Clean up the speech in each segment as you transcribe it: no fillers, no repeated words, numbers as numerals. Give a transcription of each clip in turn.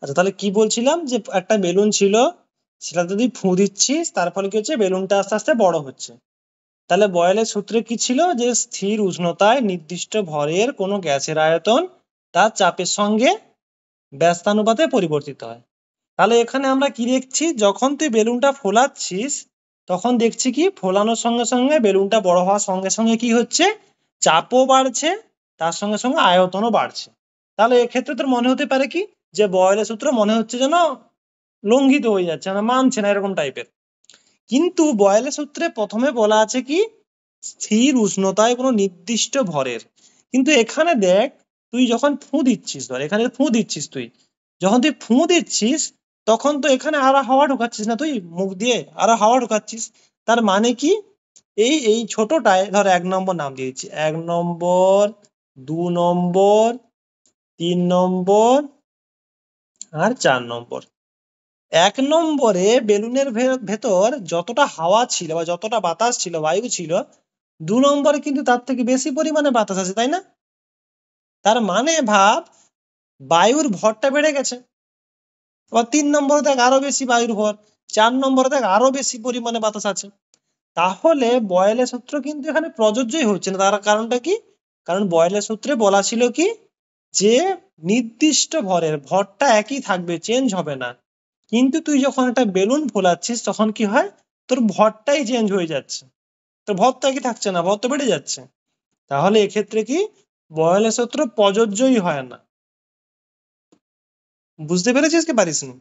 আচ্ছা, তাহলে কি বলছিলাম যে একটা বেলুন ছিল, সেটা যদি ফু দিচ্ছিস তার ফলে কি হচ্ছে, বেলুনটা আস্তে আস্তে বড় হচ্ছে। তাহলে বয়েলের সূত্রে কি ছিল, যে স্থির উষ্ণতায় নির্দিষ্ট ভরের কোনো গ্যাসের আয়তন তার চাপের সঙ্গে ব্যস্তানুপাতে পরিবর্তিত হয়। তাহলে এখানে আমরা কি দেখছি, যখন তুই বেলুনটা ফোলাচ্ছিস তখন দেখছি কি, ফোলানোর সঙ্গে সঙ্গে বেলুনটা বড় হওয়ার সঙ্গে সঙ্গে কি হচ্ছে, চাপও বাড়ছে, তার সঙ্গে সঙ্গে আয়তনও বাড়ছে। তাহলে এক্ষেত্রে তোর মনে হতে পারে কি, যে বয়েলের সূত্র মনে হচ্ছে যেন লঙ্ঘিত হয়ে যাচ্ছে, না মানছে না, এরকম টাইপের। কিন্তু বয়েলের সূত্রে প্রথমে বলা আছে কি, স্থির উষ্ণতায় কোনো নির্দিষ্ট ভরের। কিন্তু এখানে দেখ, তুই যখন ফু দিচ্ছিস, ধর এখানে ফু দিচ্ছিস, তুই যখন তুই ফু দিচ্ছিস তখন তো এখানে আরো হাওয়া ঢোকাচ্ছিস না, তুই মুখ দিয়ে আরো হাওয়া ঢোকাচ্ছিস। তার মানে কি, এই এই ছোটটায় ধর 1 নম্বর নাম দিয়েছি, 1 নম্বর, 2 নম্বর, 3 নম্বর আর 4 নম্বর। 1 নম্বরে বেলুনের ভেতর যতটা হাওয়া ছিল বা যতটা বাতাস ছিল, বায়ু ছিল, 2 নম্বরে কিন্তু তার থেকে বেশি পরিমাণে বাতাস আছে, তাই না? তার মানে ভাব, বায়ুর ভরটা বেড়ে গেছে। আবার 3 নম্বরে দেখ আরো বেশি বায়ুর ভর, 4 নম্বরে দেখ আরো বেশি পরিমাণে বাতাস আছে। তাহলে বয়েলের সূত্র কিন্তু এখানে প্রযোজ্যই হচ্ছে না। তার কারণটা কি? কারণ বয়েলের সূত্রে বলা ছিল কি, যে নির্দিষ্ট ভরের ভরটা একই থাকবে, চেঞ্জ হবে না। কিন্তু তুই যখন একটা বেলুন ফোলাচ্ছিস তখন কি হয়, তোর ভরটাই চেঞ্জ হয়ে যাচ্ছে, তোর ভর তো একই থাকছে না, ভর তো বেড়ে যাচ্ছে। তাহলে এক্ষেত্রে কি, বয়েলের সূত্র প্রযোজ্যই হয় না। বুঝতে পেরেছিস কি পারিস নি?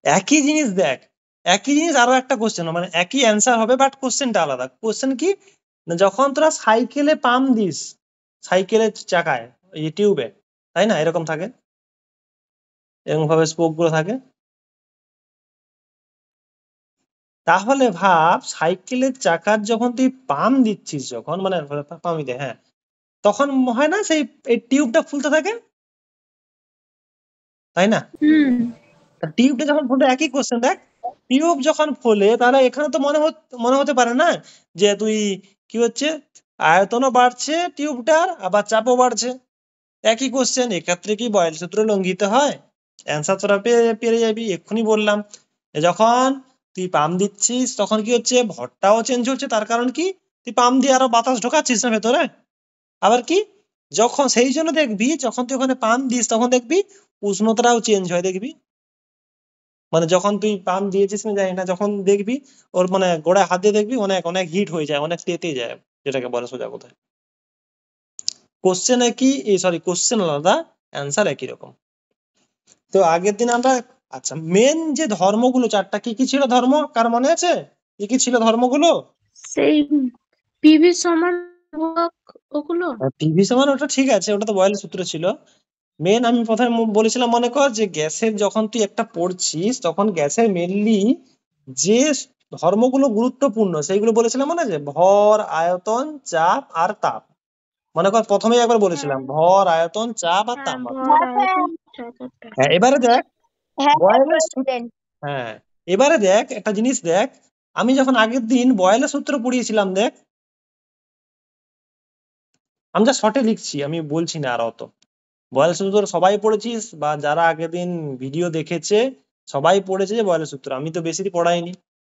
একই জিনিস দেখ, একই জিনিস আরো একটা কোশ্চেন, মানে একই অ্যান্সার হবে বাট কোশ্চেনটা আলাদা। কোশ্চেন কি, না যখন তোরা সাইকেলে পাম্প দিস, সাইকেলের চাকায়, এই টিউবে, তাই না, এরকম থাকে, এরকম ভাবে স্পোক গুলো থাকে। তাহলে ভাব, সাইকেলের চাকার যখন তুই পাম্প দিচ্ছিস, যখন মানে পাম্প দে, হ্যাঁ, তখন হয় না সেই এই টিউবটা ফুলতে থাকে, তাই না? টিউবটা যখন ফুলে, একই কোশ্চেন দেখ, টিউব যখন ফোলে তাহলে এখানে তো মনে হতে পারে না যে তুই কি হচ্ছে, আয়তনও বাড়ছে টিউবটার, আবার চাপও বাড়ছে। একই কোশ্চেন, এক্ষেত্রে কি বয়েল সূত্র লঙ্ঘিত হয়? অ্যান্সার তোরা পেরে যাবি, এক্ষুনি বললাম। যখন তুই পাম্প দিচ্ছিস তখন কি হচ্ছে, ভরটাও চেঞ্জ হচ্ছে। তার কারণ কি, তুই পাম্প দিয়ে আরো বাতাস ঢোকাচ্ছিস না ভেতরে। আবার কি, যখন সেই জন্য দেখবি, যখন তুই ওখানে পাম্প দিস তখন দেখবি উষ্ণতাটাও চেঞ্জ হয়, দেখবি। মানে যখন তুই পাম্প দিয়েছিস না জানি না, যখন দেখবি ওর মানে গোড়ায় হাত দিয়ে দেখবি অনেক অনেক হিট হয়ে যায়, অনেক তেতে যায়, যেটাকে বলে সোজা কথায়। কোশ্চেন একই, সরি কোশ্চেন আলাদা, অ্যান্সার একই রকম। তো আগের দিন আমরা, আচ্ছা মেন যে ধর্মগুলো চারটা, কি কি ছিল ধর্ম, কার মনে আছে? কি কি ছিল ধর্মগুলো? সেই পিভি সমান ওগুলো। টিভি সমান ওটা ঠিক আছে, ওটা তো বয়েলের সূত্র ছিল। মেন আমি প্রথমে বলেছিলাম, মনে কর যে গ্যাসের যখন তুই একটা পড়ছিস তখন গ্যাসের মেনলি যে ধর্মগুলো গুরুত্বপূর্ণ সেইগুলো বলেছিলাম, মনে আছে? ভর, আয়তন, চাপ আর তাপ। মনে কর প্রথমেই একবার বলেছিলাম ভর, আয়তন, চাপ আর তাপ। হ্যাঁ, এবারে দেখ বয়েলের হ্যাঁ, এবারে দেখ একটা জিনিস দেখ, আমি যখন আগের দিন বয়েলের সূত্র পড়িয়েছিলাম, দেখ আমি যা শর্টে লিখছি, আমি বলছি না আর অত। বয়েলের সূত্র সবাই পড়েছিস, বা যারা আগের দিন ভিডিও দেখেছে সবাই পড়েছে যে বয়েলের সূত্র, আমি তো বেশি পড়াইনি।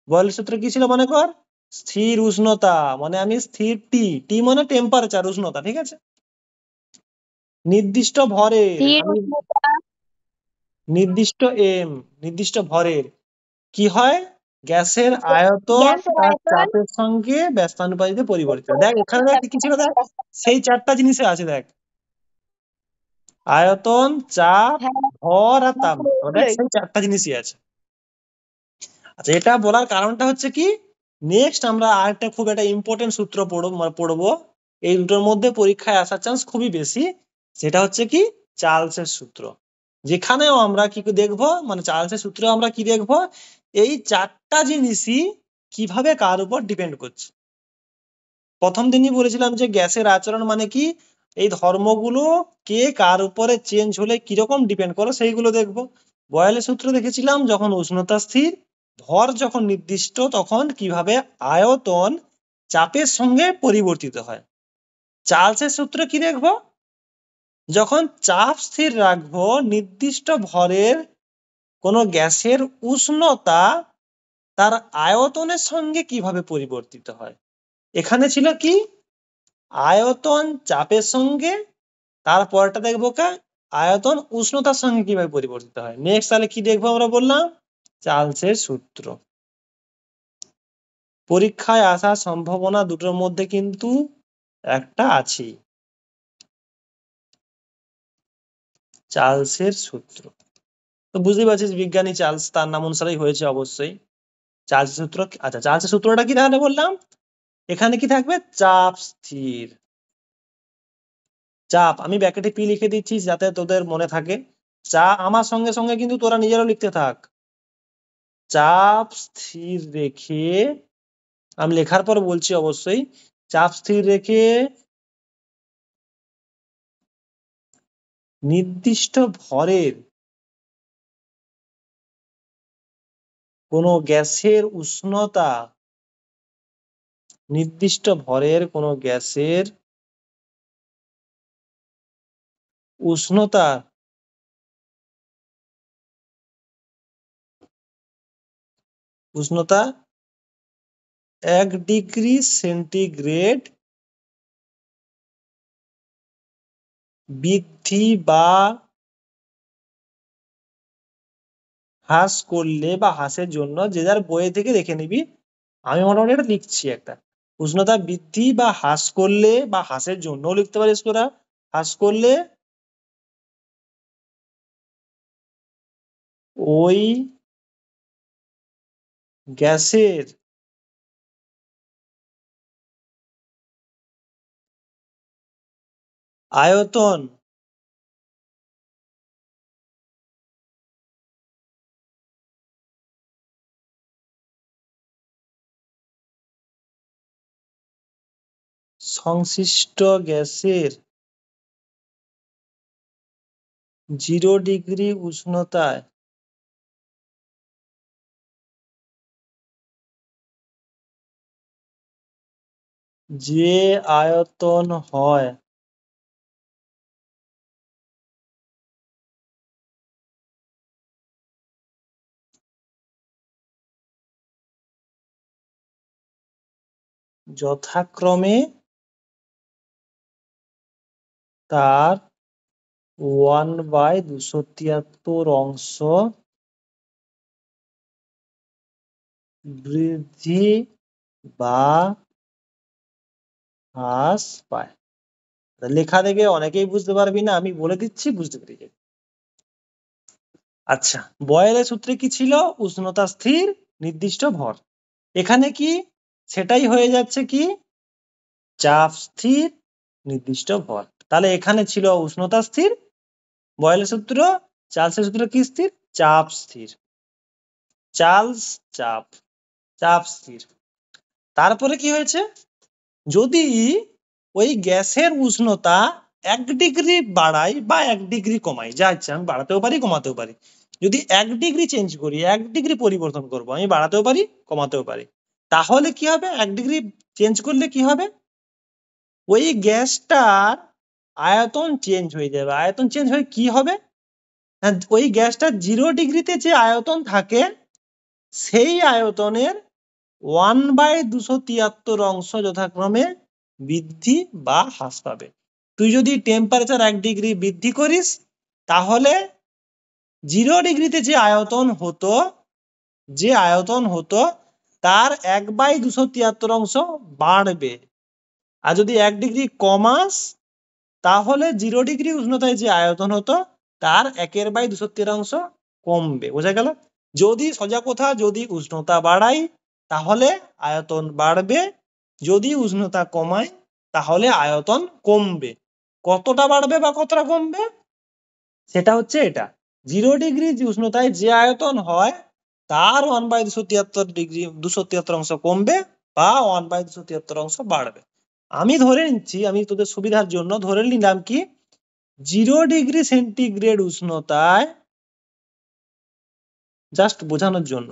বয়েলের সূত্র কি ছিল মনে কর, স্থির উষ্ণতা, মানে আমি স্থির টি, টি মানে টেম্পারেচার, উষ্ণতা, ঠিক আছে, নির্দিষ্ট ভরের, আমি নির্দিষ্ট এম, নির্দিষ্ট ভরের কি হয়, গ্যাসের আয়তন তার চাপের সঙ্গে ব্যস্তানুপাতিতে পরিবর্তিত। দেখ এখানে দেখ কি ছিল, দেখ সেই চারটা জিনিসে আছে, দেখ আয়তন, চাপ, ভর আর তাপ, দেখ সেই চারটা জিনিসই আছে। আচ্ছা, এটা বলার কারণটা হচ্ছে কি, নেক্সট আমরা আরেকটা খুব একটা ইম্পর্টেন্ট সূত্র পড়বো, এই দুটোর মধ্যে পরীক্ষায় আসার চান্স খুবই বেশি। সেটা হচ্ছে কি, চার্লসের সূত্র। যেখানেও আমরা কি দেখবো, মানে চার্লসের সূত্রে আমরা কি দেখবো, এই চারটা জিনিসই কিভাবে কার উপর ডিপেন্ড করছে। প্রথম দিনই বলেছিলাম যে গ্যাসের আচরণ মানে কি, এই ধর্মগুলো কে কার উপরে চেঞ্জ হলে কিরকম ডিপেন্ড করে সেইগুলো দেখবো। বয়েলের সূত্র দেখেছিলাম যখন উষ্ণতা স্থির, ভর যখন নির্দিষ্ট, তখন কিভাবে আয়তন চাপের সঙ্গে পরিবর্তিত হয়। চার্লসের সূত্র কি দেখবো, যখন চাপ স্থির রাখবো নির্দিষ্ট ভরের কোনো গ্যাসের উষ্ণতা তার আয়তনের সঙ্গে কিভাবে পরিবর্তিত হয়। এখানে ছিল কি আয়তন চাপের সঙ্গে, তারপরটা দেখবো আয়তন উষ্ণতার সঙ্গে কিভাবে পরিবর্তিত হয়। নেক্সট তাহলে কি দেখবো আমরা বললাম চার্লসের সূত্র। পরীক্ষায় আসার সম্ভাবনা দুটোর মধ্যে কিন্তু একটা আছে, চার্লসের সূত্র। তো বুঝতে পারছিস বিজ্ঞানী চার্লস তার নাম অনুসারেই হয়েছে অবশ্যই। চার্লসের সূত্র, আচ্ছা চার্লসের সূত্রটা কি তাহলে বললাম, এখানে কি থাকবে চাপ স্থির। চাপ আমি ব্র্যাকেটে পি লিখে দিচ্ছি যাতে তোদের মনে থাকে। চা আমার সঙ্গে সঙ্গে কিন্তু তোরা নিজেরাও লিখতে থাক। চাপ স্থির রেখে, আমি লেখার পর বলছি অবশ্যই, চাপ স্থির রেখে নির্দিষ্ট ভরের কোনো গ্যাসের উষ্ণতা, নির্দিষ্ট ভরের কোনো গ্যাসের উষ্ণতা উষ্ণতা 1 ডিগ্রি সেন্টিগ্রেড বৃদ্ধি বা হ্রাস করলে বা হ্রাসের জন্য, যে যার বইয়ে থেকে দেখে নিবি, আমি মোটামুটি এটা লিখছি একটা, উষ্ণতা বৃদ্ধি বা হ্রাস করলে বা হ্রাসের জন্য লিখতে পারিস তোরা, হ্রাস করলে ওই গ্যাসের আয়তন সংশ্লিষ্ট গ্যাসের 0 ডিগ্রি উষ্ণতায় যে আয়তন হয় যথাক্রমে তার 1/273 অংশ বৃদ্ধি বা হ্রাস পায়। লেখা দেখে অনেকেই বুঝতে পারবি না, আমি বলে দিচ্ছি বুঝতে পেরে যাবি। আচ্ছা, বয়েলের সূত্রে কি ছিল, উষ্ণতা স্থির নির্দিষ্ট ভর, এখানে কি সেটাই হয়ে যাচ্ছে কি চাপ স্থির নির্দিষ্ট ভর। তাহলে এখানে ছিল উষ্ণতা স্থির, বয়েলের সূত্র, চার্লসের সূত্র কি স্থির, চাপ স্থির, চার্লস চাপ, চাপ স্থির। তারপরে কি হয়েছে, যদি ওই গ্যাসের উষ্ণতা 1 ডিগ্রি বাড়াই বা 1 ডিগ্রি কমাই, যা ইচ্ছা, আমি বাড়াতেও পারি কমাতেও পারি, যদি 1 ডিগ্রি চেঞ্জ করি, 1 ডিগ্রি পরিবর্তন করব, আমি বাড়াতেও পারি কমাতেও পারি, তাহলে কি হবে, 1 ডিগ্রি চেঞ্জ করলে কি হবে, ওই গ্যাসটার আয়তন চেঞ্জ হয়ে যাবে। আয়তন চেঞ্জ হয়ে কি হবে, ওই গ্যাসটা 0 ডিগ্রিতে যে আয়তন থাকে সেই আয়তনের 1/273 অংশ যথাক্রমে বৃদ্ধি বা হ্রাস পাবে। তুই যদি টেম্পারেচার 1 ডিগ্রি বৃদ্ধি করিস তাহলে 0 ডিগ্রিতে যে আয়তন হতো তার 1/273 অংশ বাড়বে, আর যদি 1 ডিগ্রি কমাস তাহলে 0 ডিগ্রি উষ্ণতায় যে আয়তন হতো তার 1/273 অংশ কমবে। বোঝা গেল, যদি সোজা কথা, যদি উষ্ণতা বাড়াই তাহলে আয়তন বাড়বে, যদি উষ্ণতা কমাই তাহলে আয়তন কমবে। কতটা বাড়বে বা কতটা কমবে সেটা হচ্ছে এটা, 0 ডিগ্রি উষ্ণতায় যে আয়তন হয় তার 1/273 অংশ কমবে বা 1/273 অংশ বাড়বে। আমি ধরে নিচ্ছি, আমি তোদের সুবিধার জন্য ধরে নিলাম কি 0 ডিগ্রি সেন্টিগ্রেড উষ্ণতায়, জাস্ট বোঝানোর জন্য,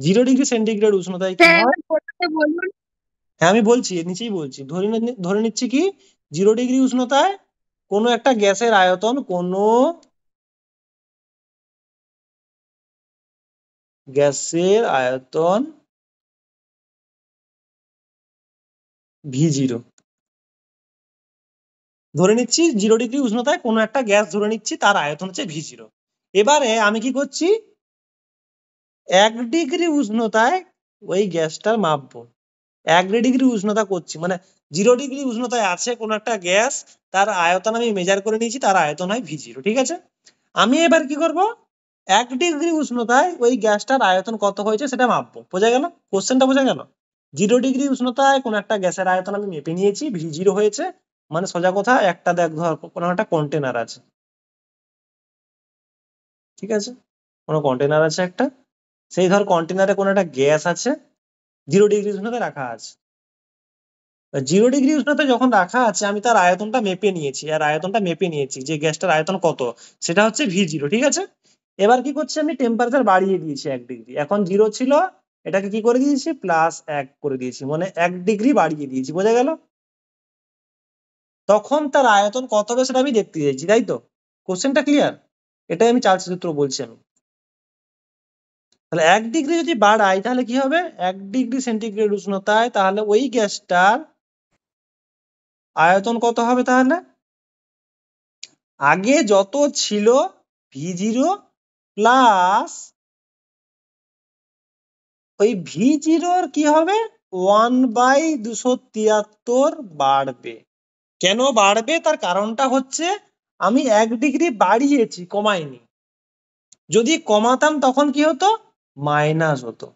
0 ডিগ্রি সেন্টিগ্রেড উষ্ণতায় কি হয়, বলুন। হ্যাঁ আমি বলছি, নিচেই বলছি, ধরে নিচ্ছি কি 0 ডিগ্রি উষ্ণতায় কোনো একটা গ্যাসের আয়তন V0 ধরে নিচ্ছি 0 ডিগ্রি উষ্ণতায় কোনো একটা গ্যাস ধরে নিচ্ছি, তার আয়তন হচ্ছে V0। এবারে আমি কি করছি, 1 ডিগ্রি উষ্ণতায় ওই গ্যাসটার মাপবো। 1 ডিগ্রি উষ্ণতা করছি, মানে 0 ডিগ্রি উষ্ণতায় আছে কোনো একটা গ্যাস, তার আয়তন আমি মেজার করে নিয়েছি, তার আয়তন হয় V0, ঠিক আছে। আমি এবার কি করব, 1 ডিগ্রি উষ্ণতায় ওই গ্যাসটার আয়তন কত হয়েছে সেটা মাপবো। বোঝা গেল? কোশ্চেনটা বোঝা গেল? 0 ডিগ্রি উষ্ণতায় কোনো একটা গ্যাসের আয়তন আমি মেপে নিয়েছি, V0 হয়েছে। মানে সোজা কথা, একটা দেখ, ধর কোনো একটা কন্টেনার আছে, ঠিক আছে, কোনো কন্টেনার আছে একটা, সেই ধর কন্টেনারে কোনো একটা গ্যাস আছে, 0 ডিগ্রি উষ্ণতায় রাখা আছে। 0 ডিগ্রি উষ্ণতায় যখন রাখা আছে, আমি তার আয়তনটা মেপে নিয়েছি, আর আয়তনটা মেপে নিয়েছি যে গ্যাসটার আয়তন কত, সেটা হচ্ছে V0, ঠিক আছে। এবার কি করছি, আমি টেম্পারেচার বাড়িয়ে দিয়েছি 1 ডিগ্রি, এখন 0 ছিল, এটাকে কি করে দিয়েছি, +1 করে দিয়েছি, মানে 1 ডিগ্রি বাড়িয়ে দিয়েছি। বোঝা গেল? তখন তার আয়তন কত হবে সেটা আমি দেখতে চাইছি, তাই তো? কোশ্চেনটা ক্লিয়ার? এটাই আমি চার্লস সূত্র বলছি আমি। তাহলে 1 ডিগ্রি যদি বাড়াই তাহলে কি হবে, 1 ডিগ্রি সেন্টিগ্রেড উষ্ণতায় তাহলে ওই গ্যাসটার আয়তন কত হবে, তাহলে আগে যত ছিল V0 প্লাস ওই V0 কি হবে, 1/273 বাড়বে। কেন বাড়বে, তার কারণটা হচ্ছে আমি 1 ডিগ্রি বাড়িয়েছি, কমাইনি। যদি কমাতাম তখন কি হতো, মাইনাস হতো।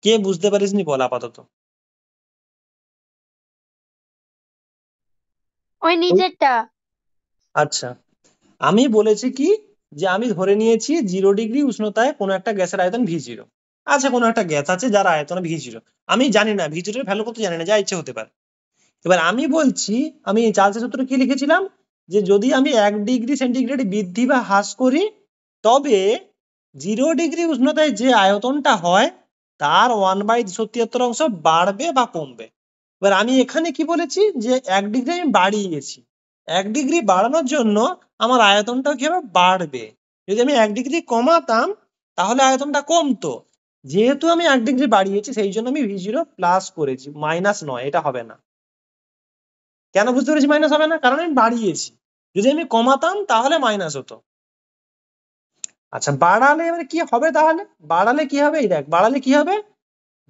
কে বুঝতে পারিসনি বল আপাতত। ওই নিচেরটা। আচ্ছা, আমি বলেছি কি, যে আমি ধরে নিয়েছি 0 ডিগ্রি উষ্ণতায় কোনো একটা গ্যাসের আয়তন V0 আছে, কোনো একটা গ্যাস আছে যার আয়তন V0। আমি জানি না V0 এর ভ্যালু কত, জানি না, যা ইচ্ছে হতে পারে। এবার আমি বলছি, আমি চার্লসের সূত্রে কি লিখেছিলাম, যে যদি আমি 1 ডিগ্রি সেন্টিগ্রেড বৃদ্ধি বা হ্রাস করি, তবে 0 ডিগ্রি উষ্ণতায় যে আয়তনটা হয় তার 1/273 অংশ বাড়বে বা কমবে। এবার আমি এখানে কি বলেছি, যে 1 ডিগ্রি আমি বাড়িয়েছি, 1 ডিগ্রি বাড়ানোর জন্য আমার আয়তনটা কি হবে, বাড়বে। যদি আমি 1 ডিগ্রি কমাতাম তাহলে আয়তনটা কমতো। যেহেতু আমি 1 ডিগ্রি বাড়িয়েছি, সেই জন্য আমি V0 প্লাস করেছি, মাইনাস নয়, এটা হবে না। কেন বুঝতে পেরেছি মাইনাস হবে না, কারণ আমি বাড়িয়েছি। যদি আমি কমাতাম তাহলে মাইনাস হতো। আচ্ছা, বাড়ালে এবারে কি হবে, তাহলে বাড়ালে কি হবে, এই দেখ, বাড়ালে কি হবে,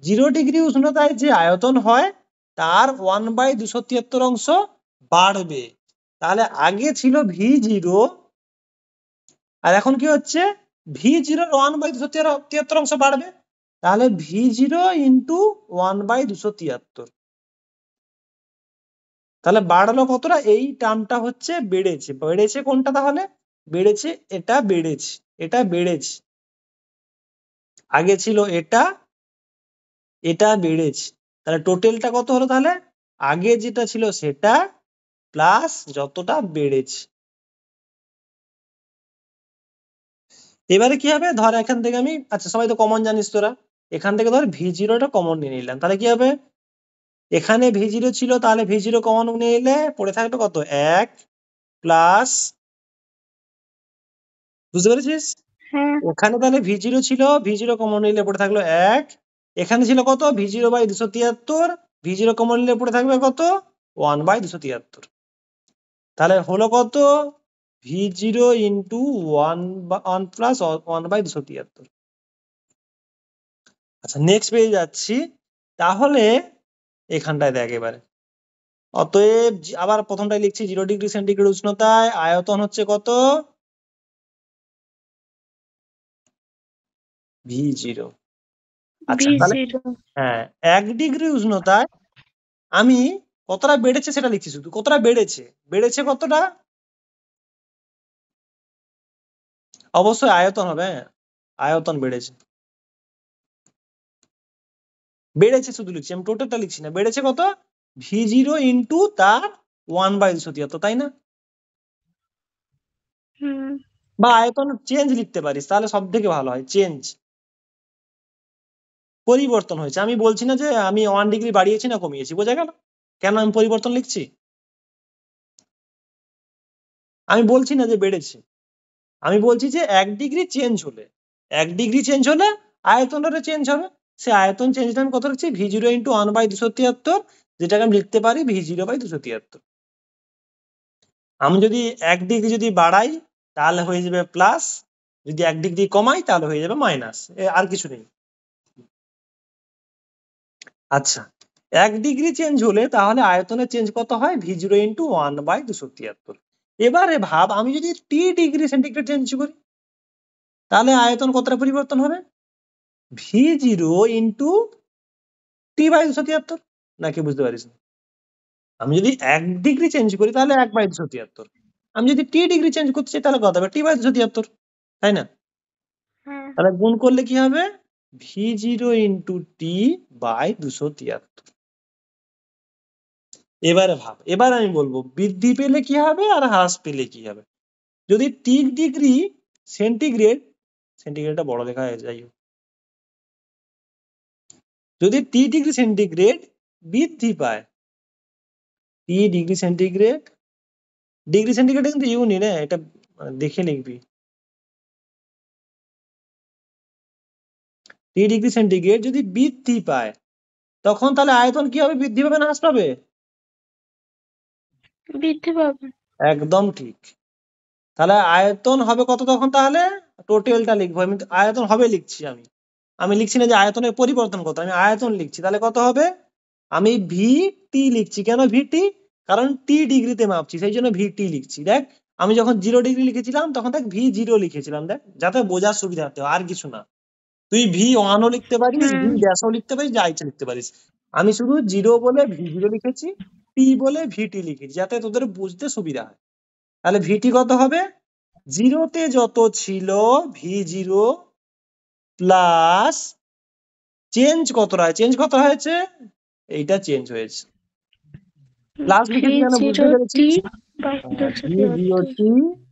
0 ডিগ্রি উষ্ণতায় যে আয়তন হয় তার 1/273 অংশ বাড়বে। তাহলে আগে ছিল V0, আর এখন কি হচ্ছে, V0 1/273 অংশ বাড়বে, তাহলে V0 ইন্টু 1/273। তাহলে বাড়লো কতটা, এই টার্মটা হচ্ছে বেড়েছে। বেড়েছে কোনটা, তাহলে বেড়েছে এটা, বেড়েছে এটা, বেড়েছে। আগে ছিল এটা, এটা বেড়েছে। তাহলে টোটালটা কত হলো, তাহলে আগে যেটা ছিল সেটা প্লাস যতটা বেড়েছে। এবারে কি হবে, ধর এখান থেকে আমি, আচ্ছা সবাই তো কমন জানিস তোরা, এখান থেকে ধর V0 টা কমন নিয়ে নিলাম, তাহলে কি হবে, এখানে V0 ছিল, তাহলে V0 কমন নিয়ে নিলে পড়ে থাকবে কত, 1 প্লাস, বুঝতে পেরেছিস? হ্যাঁ। ওখানে তাহলে V0 ছিল, V0 কমন নিলে পড়ে থাকলো 1। এখানে ছিল কত, V0/273, V0 কমন নিলে পড়ে থাকবে কত, 1/273। তাহলে হলো কত, V0 ইন্টু 1 প্লাস 1/273। আচ্ছা, নেক্সট পেয়ে যাচ্ছি। তাহলে এখানটায় দেখ এবারে, অতএব আবার প্রথমটাই লিখছি, 0 ডিগ্রি সেন্টিগ্রেড উষ্ণতায় আয়তন হচ্ছে কত, V0। আচ্ছা, তাহলে V0। হ্যাঁ, 1 ডিগ্রি উষ্ণতায় আমি কতটা বেড়েছে সেটা লিখছি, শুধু কতটা বেড়েছে, বেড়েছে কতটা, অবশ্যই আয়তন হবে, হ্যাঁ, আয়তন বেড়েছে, বেড়েছে শুধু লিখছি, আমি টোটালটা লিখছি না। বেড়েছে কত, V0 ইন্টু তার 1/273, তাই না? হুম। বা আয়তন চেঞ্জ লিখতে পারিস, তাহলে সব থেকে ভালো হয়, চেঞ্জ, পরিবর্তন হয়েছে। আমি বলছি না যে আমি 1 ডিগ্রি বাড়িয়েছি না কমিয়েছি, বোঝা গেল কেন আমি পরিবর্তন লিখছি। আমি বলছি না যে বেড়েছে, আমি বলছি যে 1 ডিগ্রি চেঞ্জ হলে, 1 ডিগ্রি চেঞ্জ হলে আয়তনটা চেঞ্জ হবে। সে আয়তন চেঞ্জ আমি কত রাখছি, v0 ইন্টু 1/273, যেটাকে আমি লিখতে পারি v0/273। আমি যদি 1 ডিগ্রি যদি বাড়াই তাহলে হয়ে যাবে প্লাস, যদি 1 ডিগ্রি কমাই তাহলে হয়ে যাবে মাইনাস, আর কিছু নেই। আচ্ছা, 1 ডিগ্রি চেঞ্জ হলে তাহলে আয়তনের চেঞ্জ কত হয়, v0 ইন্টু 1/273। এবারে ভাব আমি যদি টি ডিগ্রি সেন্টিগ্রেড চেঞ্জ করি তাহলে আয়তন কতটা পরিবর্তন হবে, v0 ইন্টু t/273। নাকি বুঝতে পারিস না? আমি যদি 1 ডিগ্রি চেঞ্জ করি তাহলে 1/273, আমি যদি টি ডিগ্রি চেঞ্জ করতে চাই তাহলে কত হবে, t/273, তাই না? হ্যাঁ, তাহলে গুণ করলে কি হবে, v0 ইন্টু t/273। এবারে ভাব, এবার আমি বলবো বৃদ্ধি পেলে কি হবে আর হ্রাস পেলে কি হবে। যদি টি ডিগ্রি সেন্টিগ্রেড, সেন্টিগ্রেডটা বড় লেখা হয়ে যাই হোক, যদি টি ডিগ্রি সেন্টিগ্রেড বৃদ্ধি পায়, টি ডিগ্রি সেন্টিগ্রেড, ডিগ্রি সেন্টিগ্রেড কিন্তু ইউনিট, এটা দেখে লিখবি, টি ডিগ্রি সেন্টিগ্রেড যদি বৃদ্ধি পায় তখন তাহলে আয়তন কি হবে, বৃদ্ধি পাবে না হ্রাস পাবে? বৃদ্ধি পাবে। একদম ঠিক। তাহলে আয়তন হবে কত তখন, তাহলে টোটালটা লিখবো, আমি আয়তন হবে লিখছি, আমি আমি লিখছি না যে আয়তনের পরিবর্তন কত, আমি আয়তন লিখছি। তাহলে কত হবে, আমি ভি টি লিখছি, কেন ভিটি, কারণ টি ডিগ্রিতে মাপছি সেই জন্য ভিটি লিখছি। দেখ আমি যখন 0 ডিগ্রি লিখেছিলাম তখন দেখ v0 লিখেছিলাম, দেখ যাতে বোঝার সুবিধার্থে, আর কিছু না। তুই v1ও লিখতে পারিস, ভি ড্যাশও লিখতে পারিস, যা ইচ্ছা লিখতে পারিস। আমি শুধু 0 বলে v0 লিখেছি, টি বলে ভিটি লিখেছি, যাতে তোদের বুঝতে সুবিধা হয়। তাহলে ভিটি কত হবে, 0তে যত ছিল v0 প্লাস চেঞ্জ কত হয়, চেঞ্জ কত হয়েছে, এইটা চেঞ্জ হয়েছে। প্লাস লিখেছি কেন বুঝতে v0t পেরেছিস,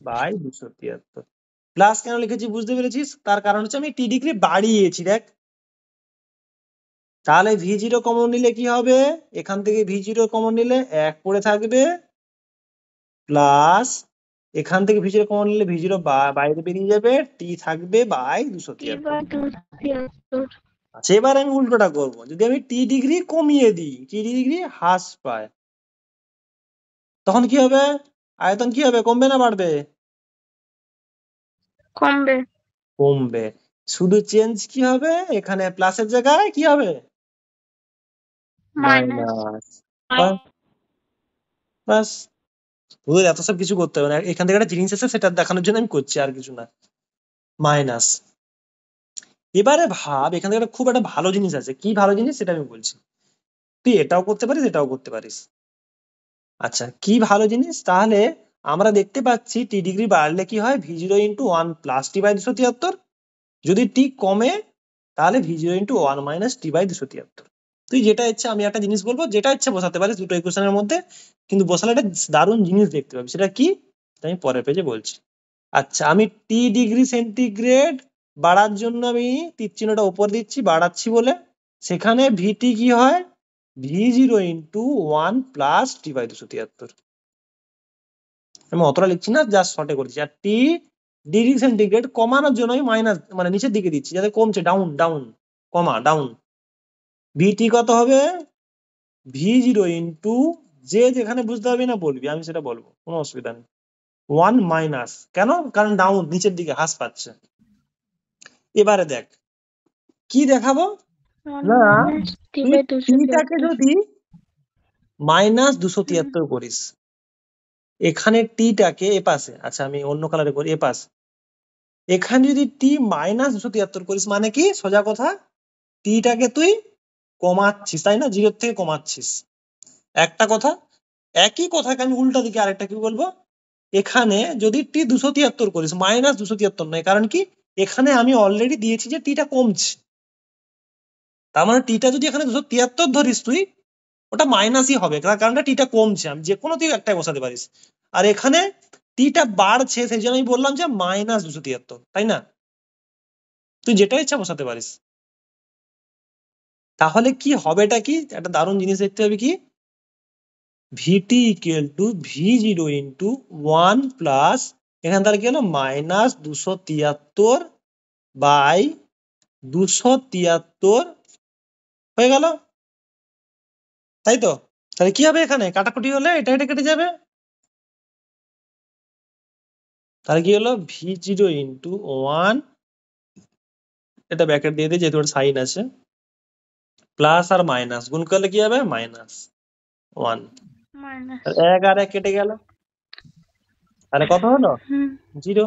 বাই v0 273। t/273। প্লাস কেন লিখেছি বুঝতে পেরেছিস, তার কারণ হচ্ছে আমি টি ডিগ্রি বাড়িয়েছি। দেখ তাহলে v0 কমন নিলে কি হবে, এখান থেকে v0 কমন নিলে 1 পড়ে থাকবে, প্লাস এখান থেকে v0 কমন নিলে v0 বাইরে বেরিয়ে যাবে, টি থাকবে বাই 273। আচ্ছা এবার আমি উল্টোটা করবো, যদি আমি টি ডিগ্রি কমিয়ে দিই, টি ডিগ্রি হ্রাস পায়, তখন কি হবে, আয়তন কি হবে, কমবে না বাড়বে, কমবে। কমবে। শুধু চেঞ্জ কি হবে, এখানে প্লাসের জায়গায় কি হবে, মাইনাস। মাইনাস। বাস, তোদের এত সব কিছু করতে হবে না, এখান থেকে একটা জিনিস আছে সেটা দেখানোর জন্য আমি করছি, আর কিছু না, মাইনাস। এবারে ভাব এখান থেকে খুব একটা ভালো জিনিস আছে, কি ভালো জিনিস সেটা আমি বলছি, তুই এটাও করতে পারিস এটাও করতে পারিস। আচ্ছা কি ভালো জিনিস, তাহলে আমরা দেখতে পাচ্ছি টি ডিগ্রি বাড়লে কি হয়, v0 ইন্টু 1 প্লাস t/273, যদি টি কমে তাহলে v0 ইন্টু 1 মাইনাস t/273। তুই যেটা ইচ্ছা, আমি একটা জিনিস বলবো, যেটা ইচ্ছা বসাতে পারিস দুটো ইকুয়েশনের মধ্যে, কিন্তু বসালে একটা দারুণ জিনিস দেখতে পাবি, সেটা কি সেটা আমি পরের পেজে বলছি। আচ্ছা আমি টি ডিগ্রি সেন্টিগ্রেড বাড়ার জন্য আমি তীর চিহ্নটা উপর দিচ্ছি, বাড়াচ্ছি বলে, সেখানে ভিটি কি হয়, v0 ইন্টু 1 প্লাস t/273। আমি অতটা লিখছি না, জাস্ট শর্টে করছি। আর টি ডিগ্রি সেন্টিগ্রেড কমানোর জন্য আমি মাইনাস মানে নিচের দিকে দিচ্ছি, যাতে কমছে, ডাউন ডাউন, কমা ডাউন। ভিটি কত হবে, v0 ইন্টু, যে যেখানে বুঝতে পারবি না বলবি, আমি সেটা বলবো, কোনো অসুবিধা নেই। 1 মাইনাস, কেন, কারণ ডাউন নিচের দিকে হ্রাস পাচ্ছে। এবারে দেখ কি দেখাবো, না তুই টিটাকে যদি -273 করিস, এখানে টিটাকে এপাশে, আচ্ছা আমি অন্য কালারে করি, এপাশে, এখানে যদি টি -273 করিস মানে কি, সোজা কথা, টিটাকে তুই কমাচ্ছিস, তাই না, 0 থেকে কমাচ্ছিস, একটা কথা। একই কথাকে আমি উল্টা দিকে আরেকটা কি বলবো, এখানে যদি টি 273 করিস, -273 নয়, কারণ কি এখানে আমি অলরেডি দিয়েছি যে টিটা কমছে, তার মানে টিটা যদি এখানে 273 ধরিস তুই, ওটা মাইনাসই হবে, কারণ টিটা কমছে, আমি যে কোনো তুই একটাই বসাতে পারিস। আর এখানে টিটা বাড়ছে সেই জন্য আমি বললাম যে -273, তাই না, তুই যেটা ইচ্ছা বসাতে পারিস। তাহলে কি হবেটা কি, একটা দারুণ জিনিস দেখতে হবে, কি VT equal to V0 into 1 plus এখানে তাহলে কি হলো -273 বাই 273 হয়ে গেল, তাই তো? তাহলে কি হবে এখানে কাটাকুটি হলে এটা এটা কেটে যাবে, তাহলে কি হলো V0 ইন্টু 1, এটা ব্র্যাকেট দিয়ে দিই যেহেতু সাইন আছে, প্লাস আর মাইনাস গুণ করলে কি হবে -1, মাইনাস 1 আর 1 কেটে গেল, তাহলে কত হলো 0।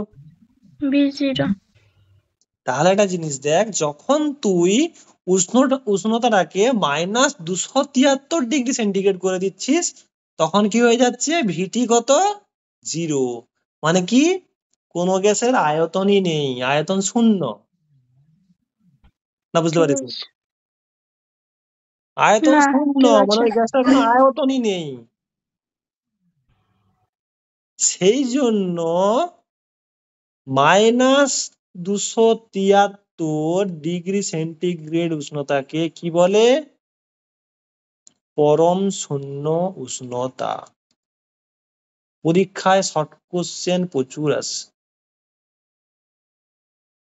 V0 তাহলে একটা জিনিস দেখ, যখন তুই উষ্ণতাটাকে -273 ডিগ্রি সেন্টিগ্রেড করে দিচ্ছিস তখন কি হয়ে যাচ্ছে ভিটি কত 0, মানে কি কোনো গ্যাসের আয়তনই নেই, আয়তন শূন্য, না বুঝতে ঠিক পারিস? আছে। আয়তন না শূন্য, ঠিক মানে আছে। ওই গ্যাসটার কোনো আয়তনই নেই, সেই জন্য -273 ডিগ্রি সেন্টিগ্রেড উষ্ণতাকে কি বলে পরম শূন্য উষ্ণতা। পরীক্ষায় শর্ট কোশ্চেন প্রচুর আসে,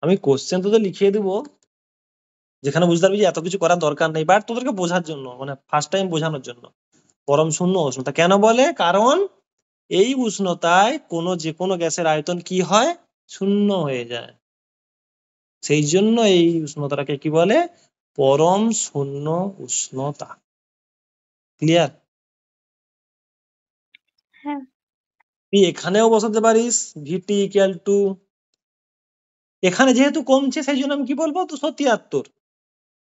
আমি কোশ্চেন তোদের লিখিয়ে দিব যেখানে বুঝতে পারবি যে এত কিছু করার দরকার নেই, বাট তোদেরকে বোঝার জন্য, মানে ফার্স্ট টাইম বোঝানোর জন্য পরম শূন্য উষ্ণতা কেন বলে, কারণ এই উষ্ণতায় যে কোনো গ্যাসের আয়তন কি হয় শূন্য হয়ে যায়, সেই জন্য এই উষ্ণতাটাকে কি বলে পরম শূন্য উষ্ণতা। ক্লিয়ার? হ্যাঁ তুই এখানেও বসাতে পারিস ভিটি ইকুয়াল টু, এখানে যেহেতু কমছে সেই জন্য আমি কি বলবো 273,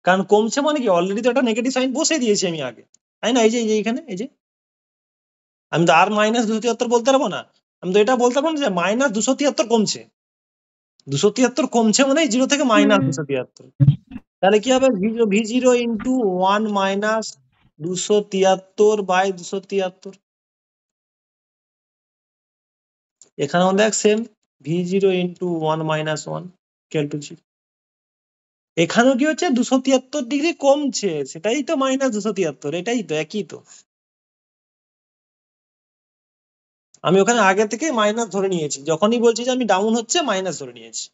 কারণ কমছে মানে কি অলরেডি তো একটা নেগেটিভ সাইন বসে দিয়েছি আমি আগে, তাই না? এই যে এখানে এই যে আমি তো আর -273 বলতে পারবো না, আমি তো এটা বলতে পারবো না যে -273 কমছে, 273 কমছে মানে 0 থেকে -273, তাহলে কি হবে V0 ইন্টু 1 -273 বাই 273, এখানেও দেখ same V0 into 1 -1 equal to 0, এখানেও কি হচ্ছে 273 ডিগ্রি কমছে, সেটাই তো -273, এটাই তো একই তো, আমি ওখানে আগে থেকে মাইনাস ধরে নিয়েছি, যখনই বলছি যে আমি ডাউন হচ্ছে মাইনাস ধরে নিয়েছি,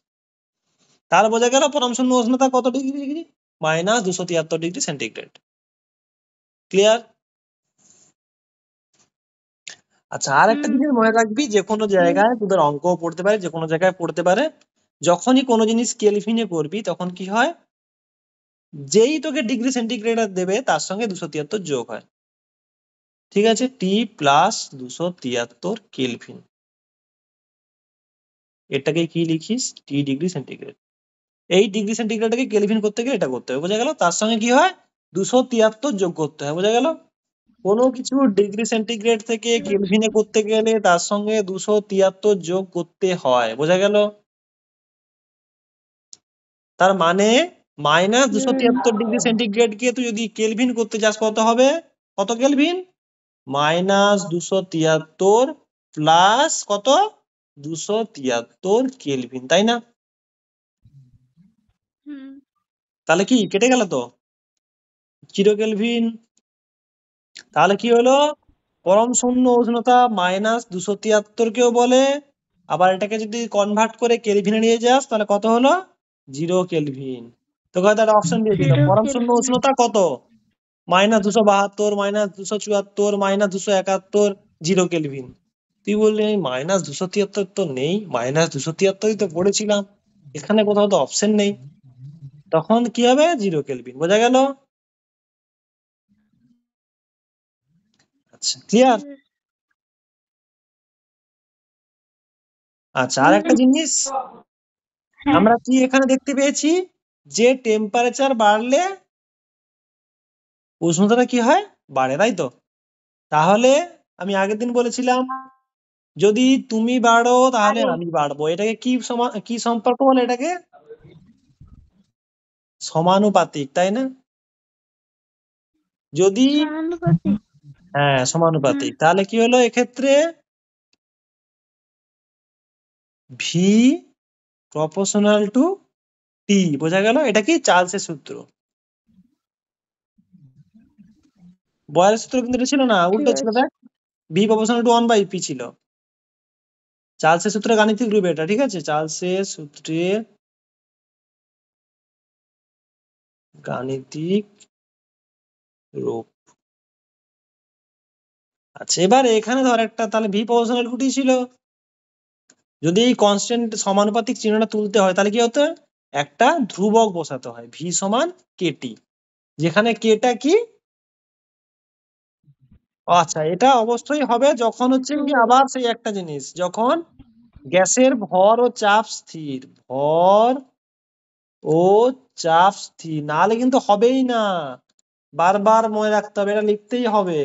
তার বোঝা গেল পরম শূন্য উষ্ণতা কত ডিগ্রি -273 ডিগ্রি সেন্টিগ্রেড। ক্লিয়ার? আচ্ছা, আর একটা জিনিস মনে রাখবি, যে কোনো জায়গায় তোদের অঙ্ক পড়তে পারে, যে কোনো জায়গায় পড়তে পারে, যখনই কোনো জিনিস কেলভিনে করবি তখন কি হয়, যেই তোকে ডিগ্রি সেন্টিগ্রেড দেবে তার সঙ্গে 273 যোগ হয়, ঠিক আছে? টি প্লাস 273 কেলভিন, এটাকে কি লিখিস টি ডিগ্রি সেন্টিগ্রেড, এই ডিগ্রি সেন্টিগ্রেডকে কেলভিন করতে গেলে এটা করতে হবে, বোঝা গেল? তার সঙ্গে কি হয় 273 যোগ করতে হয়, বোঝা গেল? কোনো কিছু ডিগ্রি সেন্টিগ্রেড থেকে কেলভিনে করতে গেলে তার সঙ্গে 273 যোগ করতে হয়, বোঝা গেল? তার মানে -273 ডিগ্রি সেন্টিগ্রেডকে তুই যদি কেলভিন করতে যাস কত হবে, কত কেলভিন -273 প্লাস কত 273 কেলভিন, তাই না? তাহলে কি কেটে গেল তো 0 কেলভিন, তাহলে কি হলো পরম শূন্য উষ্ণতা -273 কেও বলে, আবার এটাকে যদি কনভার্ট করে কেলভিনে নিয়ে যাস তাহলে কত হলো 0 কেলভিন। তোকে হয়তো একটা অপশন দিয়ে দিল 0 পরম শূন্য কেলভিন। উষ্ণতা কত, -272 -274 -271 0 কেলভিন, তুই বললি -273 তো নেই, -273 তো পড়েছিলাম, এখানে কোথাও তো অপশন নেই, তখন কি হবে 0 কেলভিন, বোঝা গেল? আচ্ছা ক্লিয়ার? আচ্ছা, আর একটা জিনিস হ্যাঁ আমরা কি এখানে দেখতে পেয়েছি, যে টেম্পারেচার বাড়লে উষ্ণতাটা কি হয় বাড়ে, তাই তো? তাহলে আমি আগের দিন বলেছিলাম যদি তুমি বাড়ো তাহলে আমি বাড়বো, এটাকে কি সম্পর্ক বলে, এটাকে সমানুপাতিক, তাই না? যদি সমানুপাতিক। হ্যাঁ সমানুপাতিক, তাহলে কি হলো এক্ষেত্রে ভি প্রপোর্শনাল টু টি, বোঝা গেল? এটা কি চার্লসের সূত্র, বয়েলের সূত্র কিন্তু এটা ছিল না, ঠিক উল্টো ছিল। আছে। দেখ, ভি প্রপোর্শনাল টু 1/p ছিল। চার্লসের সূত্রে গাণিতিক রূপ এটা, ঠিক আছে? চার্লসের সূত্রে গাণিতিক রূপ। আচ্ছা, এবার এখানে ধর একটা, তাহলে ভি প্রপোর্শনাল টু টি ছিল। যদি এই কনস্ট্যান্ট সমানুপাতিক চিহ্নটা তুলতে হয় তাহলে কি হতে হয়? একটা ধ্রুবক বসাতে হয়, ভি সমান কেটি, যেখানে কেটা কি? আচ্ছা, এটা অবশ্যই হবে যখন হচ্ছে কি, আবার সেই একটা জিনিস, যখন গ্যাসের ভর ও চাপ স্থির, ভর ও চাপ স্থির, নাহলে কিন্তু হবেই না। বারবার মনে রাখতে হবে, এটা লিখতেই হবে।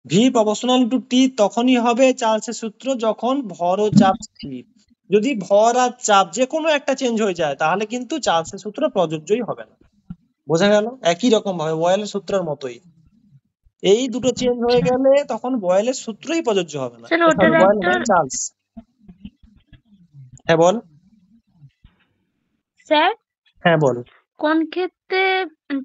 ভি প্রপোর্শনাল টু টি তখনই হবে চার্লসের সূত্র যখন ভর ও চাপ স্থির। যদি ভর আর চাপ যে কোনো একটা চেঞ্জ হয়ে যায় তাহলে কিন্তু চার্লসের সূত্র প্রযোজ্যই হবে না। বোঝা গেল? একই রকম ভাবে বয়েলের সূত্রের মতোই, এই দুটো চেঞ্জ হয়ে আচ্ছা গেলে তখন বয়েলের সূত্রই প্রযোজ্য হবে না। স্যার, সরি, ওটার বয়েল একটা নয়, চার্লস। হ্যাঁ বল। স্যার, হ্যাঁ বল। কোন ক্ষেত্রে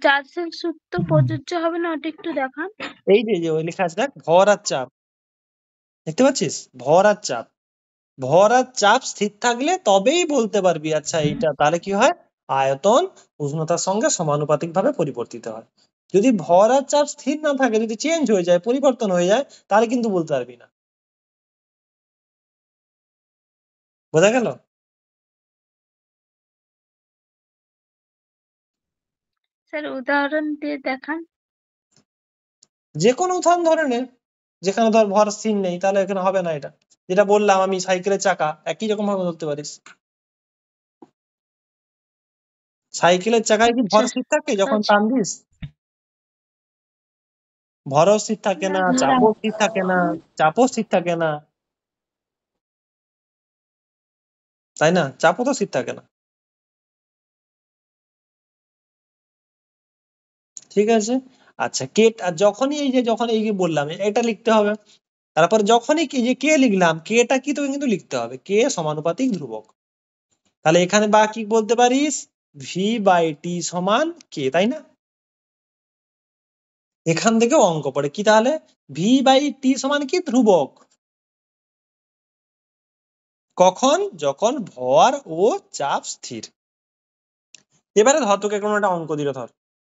চার্লসের সূত্র প্রযোজ্য হবে না ওটা একটু দেখান। এই যে যে ওই লেখা আছে দেখ, ভর আর চাপ, দেখতে পাচ্ছিস? ভর আর চাপ, ভর আর চাপ স্থির থাকলে তবেই বলতে পারবি আচ্ছা এইটা তাহলে কি হয়, আয়তন উষ্ণতার সঙ্গে সমানুপাতিক ভাবে পরিবর্তিত হয়। যদি ভর আর চাপ স্থির না থাকে, যদি চেঞ্জ হয়ে যায়, পরিবর্তন হয়ে যায়, তাহলে কিন্তু বলতে পারবি না। বোঝা গেল? স্যার, উদাহরণ দিয়ে দেখান। যে কোনো উদাহরণ ধরে নে, যেখানে ধর ভর স্থির নেই, তাহলে এখানে হবে না। এটা যেটা বললাম আমি, সাইকেলের চাকা, একই রকম ভাবে ধরতে পারিস। সাইকেলের চাকায় কি আচ্ছা ভর স্থির থাকে যখন আচ্ছা। টান দিস? ভরও স্থির থাকে না না, স্যার, চাপও স্থির থাকে না, চাপও স্থির থাকে না, তাই না? চাপও তো স্থির থাকে না। ঠিক আছে। আচ্ছা, কে, আর যখনই এই যে, যখন এই যে বললাম এটা লিখতে হবে, তারপর যখনই কি যে কে লিখলাম, কেটা কি তোকে কিন্তু লিখতে হবে, কে সমানুপাতিক ধ্রুবক। তাহলে এখানে বা কি বলতে পারিস, ভি বাই টি সমান কে, তাই না? এখান থেকে অঙ্ক পড়ে কি তাহলে, ভি বাই টি সমান কি, ধ্রুবক। কখন? যখন ভর ও চাপ স্থির। এবারে ধর তোকে কোনো একটা অঙ্ক দিল, ধর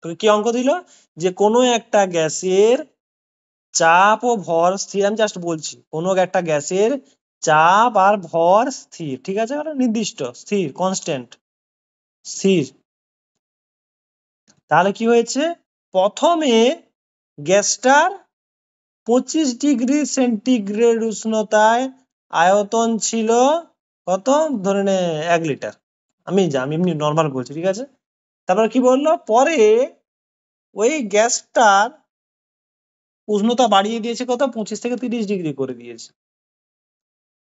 তোকে কি অঙ্ক দিল, যে কোনো একটা গ্যাসের চাপ ও ভর স্থির, আমি জাস্ট বলছি, কোনো একটা গ্যাসের চাপ আর ভর স্থির, ঠিক আছে, ওটা নির্দিষ্ট, স্থির, কনস্ট্যান্ট, স্থির। তাহলে কি হয়েছে, প্রথমে গ্যাসটার 25 ডিগ্রি সেন্টিগ্রেড উষ্ণতায় আয়তন ছিল কত, ধরে নে 1 লিটার। আমি এমনি নর্মাল বলছি, ঠিক আছে? তারপর কি বললো, পরে ওই গ্যাসটার উষ্ণতা বাড়িয়ে দিয়েছে কত, 25 থেকে 30 ডিগ্রি করে দিয়েছে।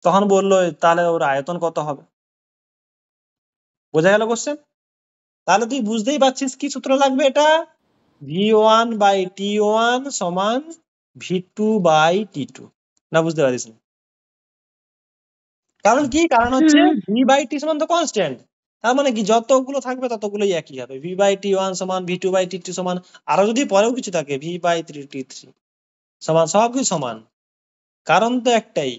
তখন বললো তাহলে ওর আয়তন কত হবে। বোঝা গেল কোশ্চেন? তাহলে তুই বুঝতেই পারছিস কি সূত্র লাগবে, এটা V1/T1 সমান V2/T2। না বুঝতে পারিস না? কারণ কি, কারণ হচ্ছে হুম। V/T সমান তো কনস্ট্যান্ট, তার মানে কি যতগুলো থাকবে ততগুলোই একই হবে। V/T1 সমান V2/T2 সমান, আরো যদি পরেও কিছু থাকে V/3T3 সমান, সব কিছু সমান। কারণ তো একটাই,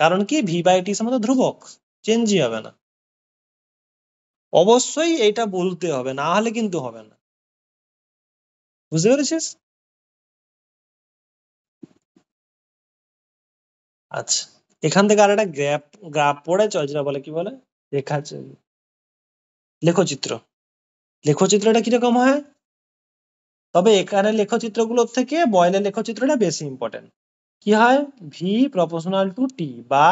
কারণ কি V/T সমান তো ধ্রুবক, চেঞ্জই হবে না। অবশ্যই এটা বলতে হবে, না হলে কিন্তু হবে না। বুঝতে পেরেছিস? আচ্ছা, এখান থেকে আর একটা গ্রাফ গ্রাফ পড়ে চল, যেটা বলে কি বলে, রেখা লেখচিত্র। লেখচিত্রটা কিরকম হয়, তবে এখানে লেখচিত্রগুলোর থেকে বয়েলের লেখচিত্রটা বেশি ইম্পর্টেন্ট। কি হয়, ভি প্রপোর্শনাল টু টি, বা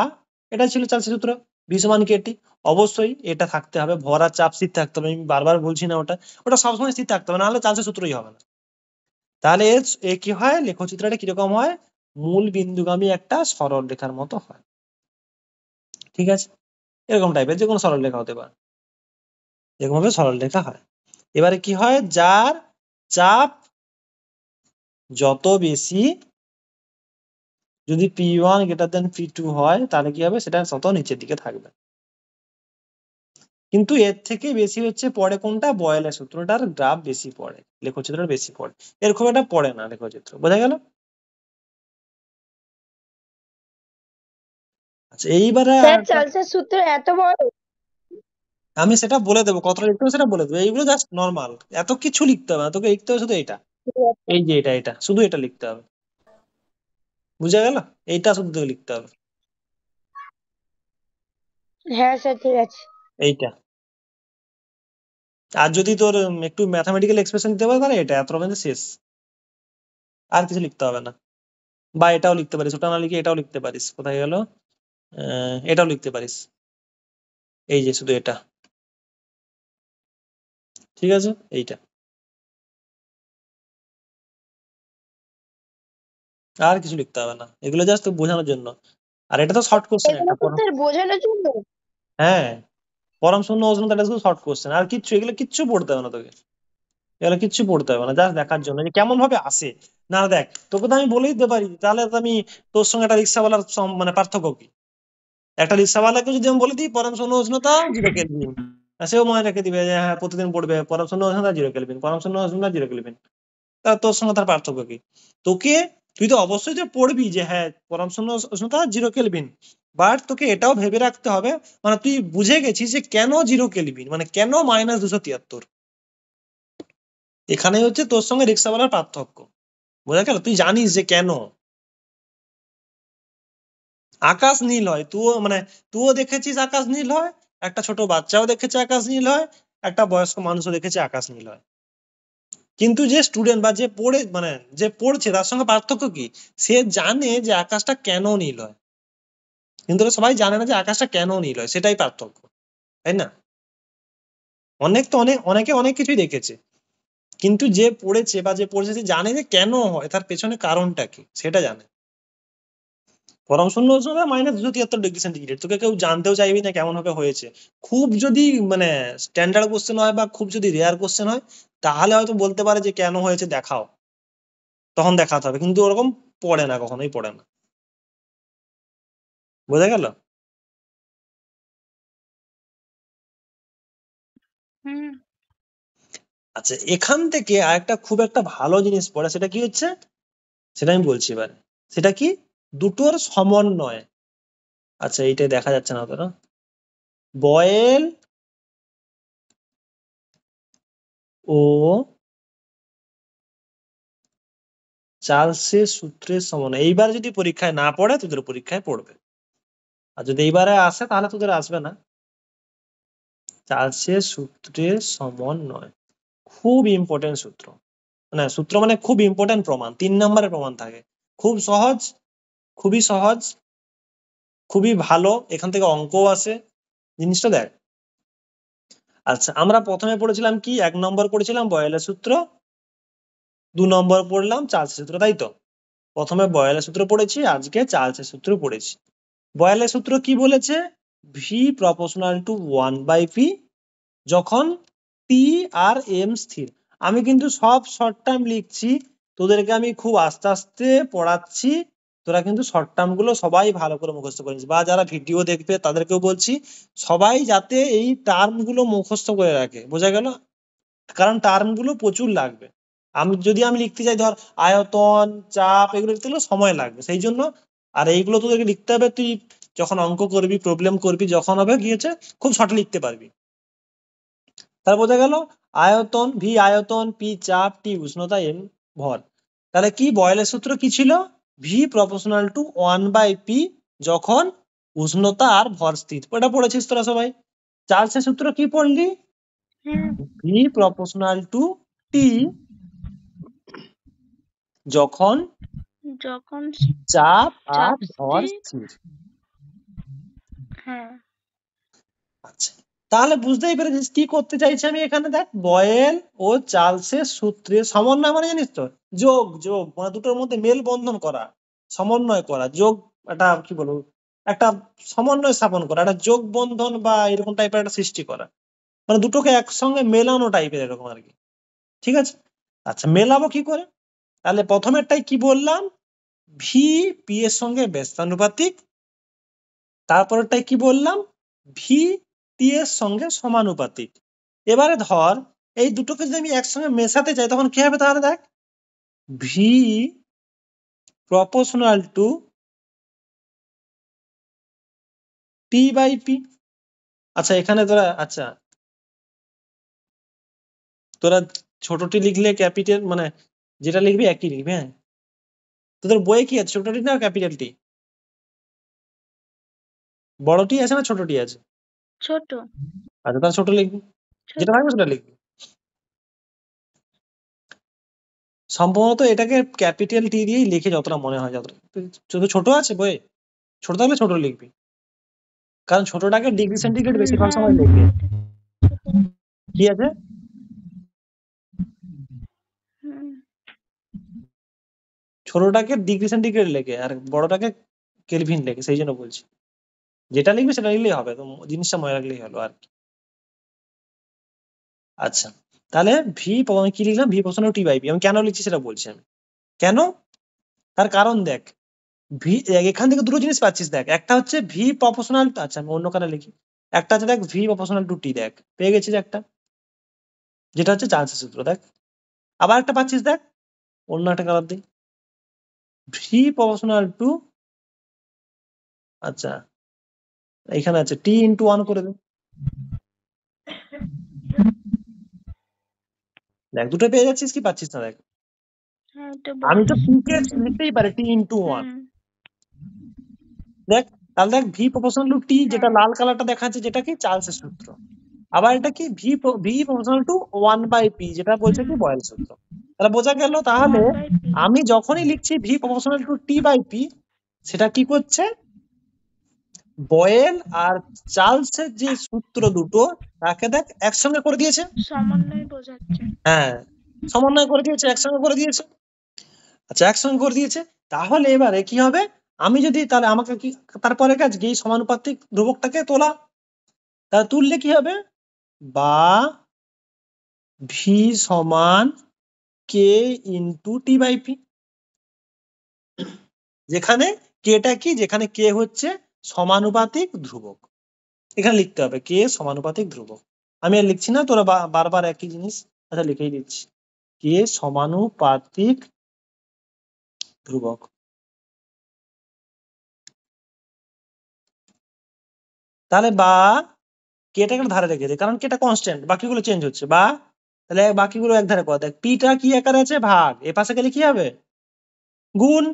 এটা ছিল চার্লসের সূত্র, ভি সমান কে টি। অবশ্যই এটা থাকতে হবে, ভর আর চাপ স্থির থাকতে হবে, আমি বারবার বলছি না, ওটা ওটা সবসময় স্থির থাকতে হবে, নাহলে চার্লসের সূত্রই হবে না। তাহলে এ কি হয়, লেখচিত্রটা কিরকম হয়, মূল বিন্দুগামী একটা সরল রেখার মতো হয়, ঠিক আছে? এরকম টাইপের যে কোনো সরল রেখা হতে পারে, এরকম ভাবে সরল রেখা হয়। এবারে কি হয়, যার চাপ যত বেশি, যদি P1 > P2 হয় তাহলে কি হবে, সেটা তত নিচের দিকে থাকবে। কিন্তু এর থেকে বেশি হচ্ছে পড়ে কোনটা, বয়েলের সূত্রটার গ্রাফ বেশি পড়ে, লেখচিত্রটা বেশি পড়ে, এর খুব একটা পড়ে না লেখচিত্র। বোঝা গেল? আচ্ছা এইবারে স্যার চার্লসের সূত্র এত বড়? আমি সেটা বলে দেবো, কতটা লিখতে হবে সেটা বলে দেবো। এইগুলো জাস্ট নর্মাল, এত কিছু লিখতে হবে না তোকে, লিখতে হবে শুধু এটা, এই যে এটা শুধু এটা লিখতে হবে। বুঝা গেল? এইটা শুধু তোকে লিখতে হবে, হ্যাঁ স্যার ঠিক আছে। এইটা। আর যদি তোর একটু ম্যাথামেটিক্যাল এক্সপ্রেশন দিতে পারে তাহলে এটা এত পর্যন্ত শেষ, আর কিছু লিখতে হবে না। বা এটাও লিখতে পারিস, ওটা না লিখে এটাও লিখতে পারিস। কোথায় গেল? এটাও লিখতে পারিস, এই যে শুধু এটা, ঠিক আছে? এইটা, আর কিছু লিখতে হবে না, এগুলো জাস্ট বোঝানোর জন্য। আর এটা তো শর্ট কোশ্চেন এগুলো একটা তো স্যার বোঝানোর জন্য? হ্যাঁ, পরম শূন্য উষ্ণতা, এটা শুধু শর্ট কোশ্চেন, আর কিচ্ছু, এগুলো কিচ্ছু পড়তে হবে না তোকে, এগুলো কিচ্ছু পড়তে হবে না, জাস্ট দেখার জন্য যে কেমন ভাবে আসে। না দেখ, তোকে তো আমি বলে দিতে পারি, তাহলে তো আমি তোর সঙ্গে একটা রিক্সাওয়ালার মানে পার্থক্য কি? একটা রিক্সাওয়ালাকে যদি আমি বলে দিই পরম শূন্য উষ্ণতা 0 কেলভিন, সেও মনে রেখে দিবে যে হ্যাঁ প্রতিদিন পড়বে পরম শূন্য উষ্ণতা 0 কেলভিন, পরম শূন্য উষ্ণতা 0 কেলভিন। তা তোর সঙ্গে তার পার্থক্য কি? তোকে, তুই তো অবশ্যই তো পড়বি যে হ্যাঁ পরম শূন্য উষ্ণতা 0 কেলভিন, বাট তোকে এটাও ভেবে রাখতে হবে, মানে তুই বুঝে গেছিস যে কেন 0 কেলভিন, মানে কেন -273। এখানে হচ্ছে তোর সঙ্গে রিক্সাওয়ালার পার্থক্য। বোঝা গেল? তুই জানিস যে কেন। আকাশ নীল হয়, তুইও দেখেছিস আকাশ নীল হয়, একটা ছোট বাচ্চাও দেখেছে আকাশ নীল হয়, একটা বয়স্ক মানুষও দেখেছে আকাশ নীল হয়। কিন্তু যে স্টুডেন্ট বা যে পড়ছে তার সঙ্গে পার্থক্য কি? সে জানে যে আকাশটা কেন নীল হয়, কিন্তু ওরা সবাই জানে না যে আকাশটা কেন নীল হয়, সেটাই পার্থক্য, তাই না? অনেকে অনেক কিছুই দেখেছে, কিন্তু যে পড়েছে বা যে পড়েছে সে জানে যে কেন হয়, তার পেছনে কারণটা কি সেটা জানে। পরম শূন্য উষ্ণতা -273°C, তোকে কেউ জানতেও চাইবি না কেমন ভাবে হয়েছে। খুব যদি স্ট্যান্ডার্ড কোশ্চেন হয় বা খুব যদি রেয়ার কোশ্চেন হয়, তাহলে হয়তো বলতে পারে যে কেন হয়েছে দেখাও, তখন দেখাতে হবে, কিন্তু ওরকম পড়ে না, কখনোই পড়ে না। বোঝা গেল? হুম। আচ্ছা এখান থেকে আরেকটা খুব একটা ভালো জিনিস পড়ে, সেটা কি হচ্ছে সেটা আমি বলছি এবারে। সেটা কি? দুটোর সমন্বয়। আচ্ছা এইটা দেখা যাচ্ছে না তোরা, বয়েল ও চার্লসের সূত্রের সমন্বয়। এইবার যদি পরীক্ষায় না পড়ে তোদের পরীক্ষায় পড়বে, আর যদি এইবারে আসে তাহলে তোদের আসবে না। চার্লসের সূত্রের সমন্বয় খুব ইম্পর্টেন্ট সূত্র, সূত্র মানে খুব ইম্পর্টেন্ট প্রমাণ, 3 নম্বরের প্রমাণ থাকে। খুব সহজ, খুবই সহজ, খুবই ভালো, এখান থেকে অঙ্কও আসে, জিনিসটা দেখ। আচ্ছা আমরা প্রথমে পড়েছিলাম কি, 1 নম্বর পড়েছিলাম বয়েলের সূত্র, 2 নম্বর পড়লাম চার্লসের সূত্র, তাই তো? প্রথমে বয়েলের সূত্র পড়েছি, আজকে চার্লসের সূত্র পড়েছি। বয়েলের সূত্র কি বলেছে? ভি প্রপোর্শনাল টু 1/p যখন টি আর এম স্থির। আমি কিন্তু সব শর্ট টার্ম লিখছি, তোদেরকে আমি খুব আস্তে আস্তে পড়াচ্ছি, তোরা কিন্তু শর্ট টার্ম গুলো সবাই ভালো করে মুখস্থ করিস, বা যারা ভিডিও দেখবে তাদেরকেও বলছি সবাই যাতে এই টার্ম গুলো মুখস্থ করে রাখে। বোঝা গেল? কারণ টার্ম গুলো প্রচুর লাগবে। আমি লিখতে চাই ধর আয়তন, চাপ, এগুলো লিখতে গেলে সময় লাগবে, সেই জন্য। আর এইগুলো তোদেরকে লিখতে হবে, তুই যখন অঙ্ক করবি, প্রবলেম করবি, যখন হবে গিয়েছে খুব শর্টে লিখতে পারবি। তাহলে বোঝা গেল আয়তন ভি আয়তন, পি চাপ, টি উষ্ণতা, এম ভর। তাহলে কি বয়েলের সূত্র কি ছিল? ভি প্রপোর্শনাল টু 1/p যখন উষ্ণতা আর ভর স্থির। এটা পড়েছিস তোরা সবাই। চার্লসের সূত্র কি পড়লি? হ্যাঁ। ভি প্রপোর্শনাল টু টি যখন যখন চাপ আর চাপ ভর স্থির। স্থির। হ্যাঁ। আচ্ছা তাহলে বুঝতেই পেরেছিস কি করতে চাইছি আমি এখানে। দেখ বয়েল ও চার্লসের সূত্রের সমন্বয় মানে জানিস তো, যোগ যোগ মানে দুটোর মধ্যে মেল বন্ধন করা, সমন্বয় করা, যোগ, একটা কি বলবো, একটা সমন্বয় স্থাপন করা, একটা যোগ বন্ধন বা এরকম টাইপের একটা সৃষ্টি করা, মানে দুটোকে একসঙ্গে মেলানো টাইপের এরকম আর কি। ঠিক আছে? আচ্ছা মেলাবো কি করে? তাহলে প্রথমেরটাই কি বললাম, ভি পি এর সঙ্গে ব্যস্তানুপাতিক। তারপরেরটাই কি বললাম, ভি টি এর সঙ্গে সমানুপাতিক। এবারে ধর এই দুটোকে যদি আমি একসঙ্গে মেশাতে চাই তখন কি হবে? তাহলে দেখ, V proportional to T by P. আচ্ছা এখানে তোরা ছোট টি লিখলে ক্যাপিটাল মানে যেটা লিখবি একই লিখবি। হ্যাঁ, তোদের বইয়ে কি আছে, ছোট টি না ক্যাপিটাল টি? বড় টি আছে না ছোট টি আছে? ছোট আচ্ছা তাহলে ছোট লিখবি, ছোট যেটা থাকবে সেটা লিখবি। সম্ভবত এটাকে ক্যাপিটাল টি দিয়েই লিখে যতটা মনে হয়, যতটা ছোট আছে বইয়ে, ছোট থাকলে ছোট লিখবি, কারণ ছোটটাকে ডিগ্রি সেন্টিগ্রেড বেশিরভাগ হ্যাঁ সময় লেখে। কি আছে? হুম, ছোটটাকে ডিগ্রি সেন্টিগ্রেড লেখে আর বড়টাকে কেলভিন লেখে, সেই জন্য বলছি যেটা লিখবি সেটা লিখলেই হবে, তো জিনিসটা মনে রাখলেই হলো আর কি। আচ্ছা তাহলে ভি আমি কি লিখলাম? ভি প্রশ্ন টি বাই পি। আমি কেন লিখছি সেটা বলছি আমি কেন। তার কারণ দেখ, ভি এখান থেকে দুটো জিনিস পাচ্ছিস। দেখ, একটা হচ্ছে ভি প্রপোর্শনাল, আচ্ছা আমি অন্য কারণে লিখি। একটা আছে দেখ ভি প্রপোর্শনাল টু টি, দেখ পেয়ে গেছিস একটা, যেটা হচ্ছে চার্লসের সূত্র। দেখ আবার একটা পাচ্ছিস, দেখ অন্য একটা কালার দিই, ভি প্রপোর্শনাল টু, আচ্ছা এখানে আছে টি ইন্টু ওয়ান করে দে। দেখ দুটো পেয়ে যাচ্ছিস কি পাচ্ছিস না? দেখ হ্যাঁ এটা আমি তো বলছি। পি কে লিখতেই পারি টি ইন্টু ওয়ান। হুম, দেখ তাহলে দেখ ভি প্রপোর্শনাল টু টি, যেটা হ্যাঁ লাল কালারটা দেখাচ্ছে, যেটা কি চার্লসের সূত্র। আবার এটা কি V proportional to one by P, যেটা বলছে কি বয়েল সূত্র। তাহলে বোঝা গেল তাহলে 1/p আমি যখনই লিখছি V proportional to T by P, সেটা কি করছে? বয়েল আর চার্লসের যে সূত্র দুটো, তাকে দেখ একসঙ্গে করে দিয়েছে। সমন্বয় বোঝাচ্ছে। হ্যাঁ, সমন্বয় করে দিয়েছে, একসঙ্গে করে দিয়েছে। আচ্ছা একসঙ্গে করে দিয়েছে, তাহলে এবারে কি হবে? আমি যদি তাহলে আমাকে কি, তারপরে কাজ কি সমানুপাতিক ধ্রুবকটাকে তোলা। তাহলে তুললে কি হবে? বা ভি সমান কে ইন্টু টি বাই পি, যেখানে কেটা কি, যেখানে কে হচ্ছে সমানুপাতিক ধ্রুবক। এখানে লিখতে হবে কে সমানুপাতিক ধ্রুবক। আমি আর লিখছি না, তোরা বারবার একই জিনিস। আচ্ছা লিখেই দিচ্ছি, কে সমানুপাতিক ধ্রুবক। তাহলে বা কেটাকে ধারে রেখে দে, কারণ কেটা কনস্ট্যান্ট, বাকিগুলো চেঞ্জ হচ্ছে। বা তাহলে বাকিগুলো এক ধারে কর। দেখ পিটা কি আকারে আছে? ভাগ। এ পাশে গেলে কি হবে? গুণ।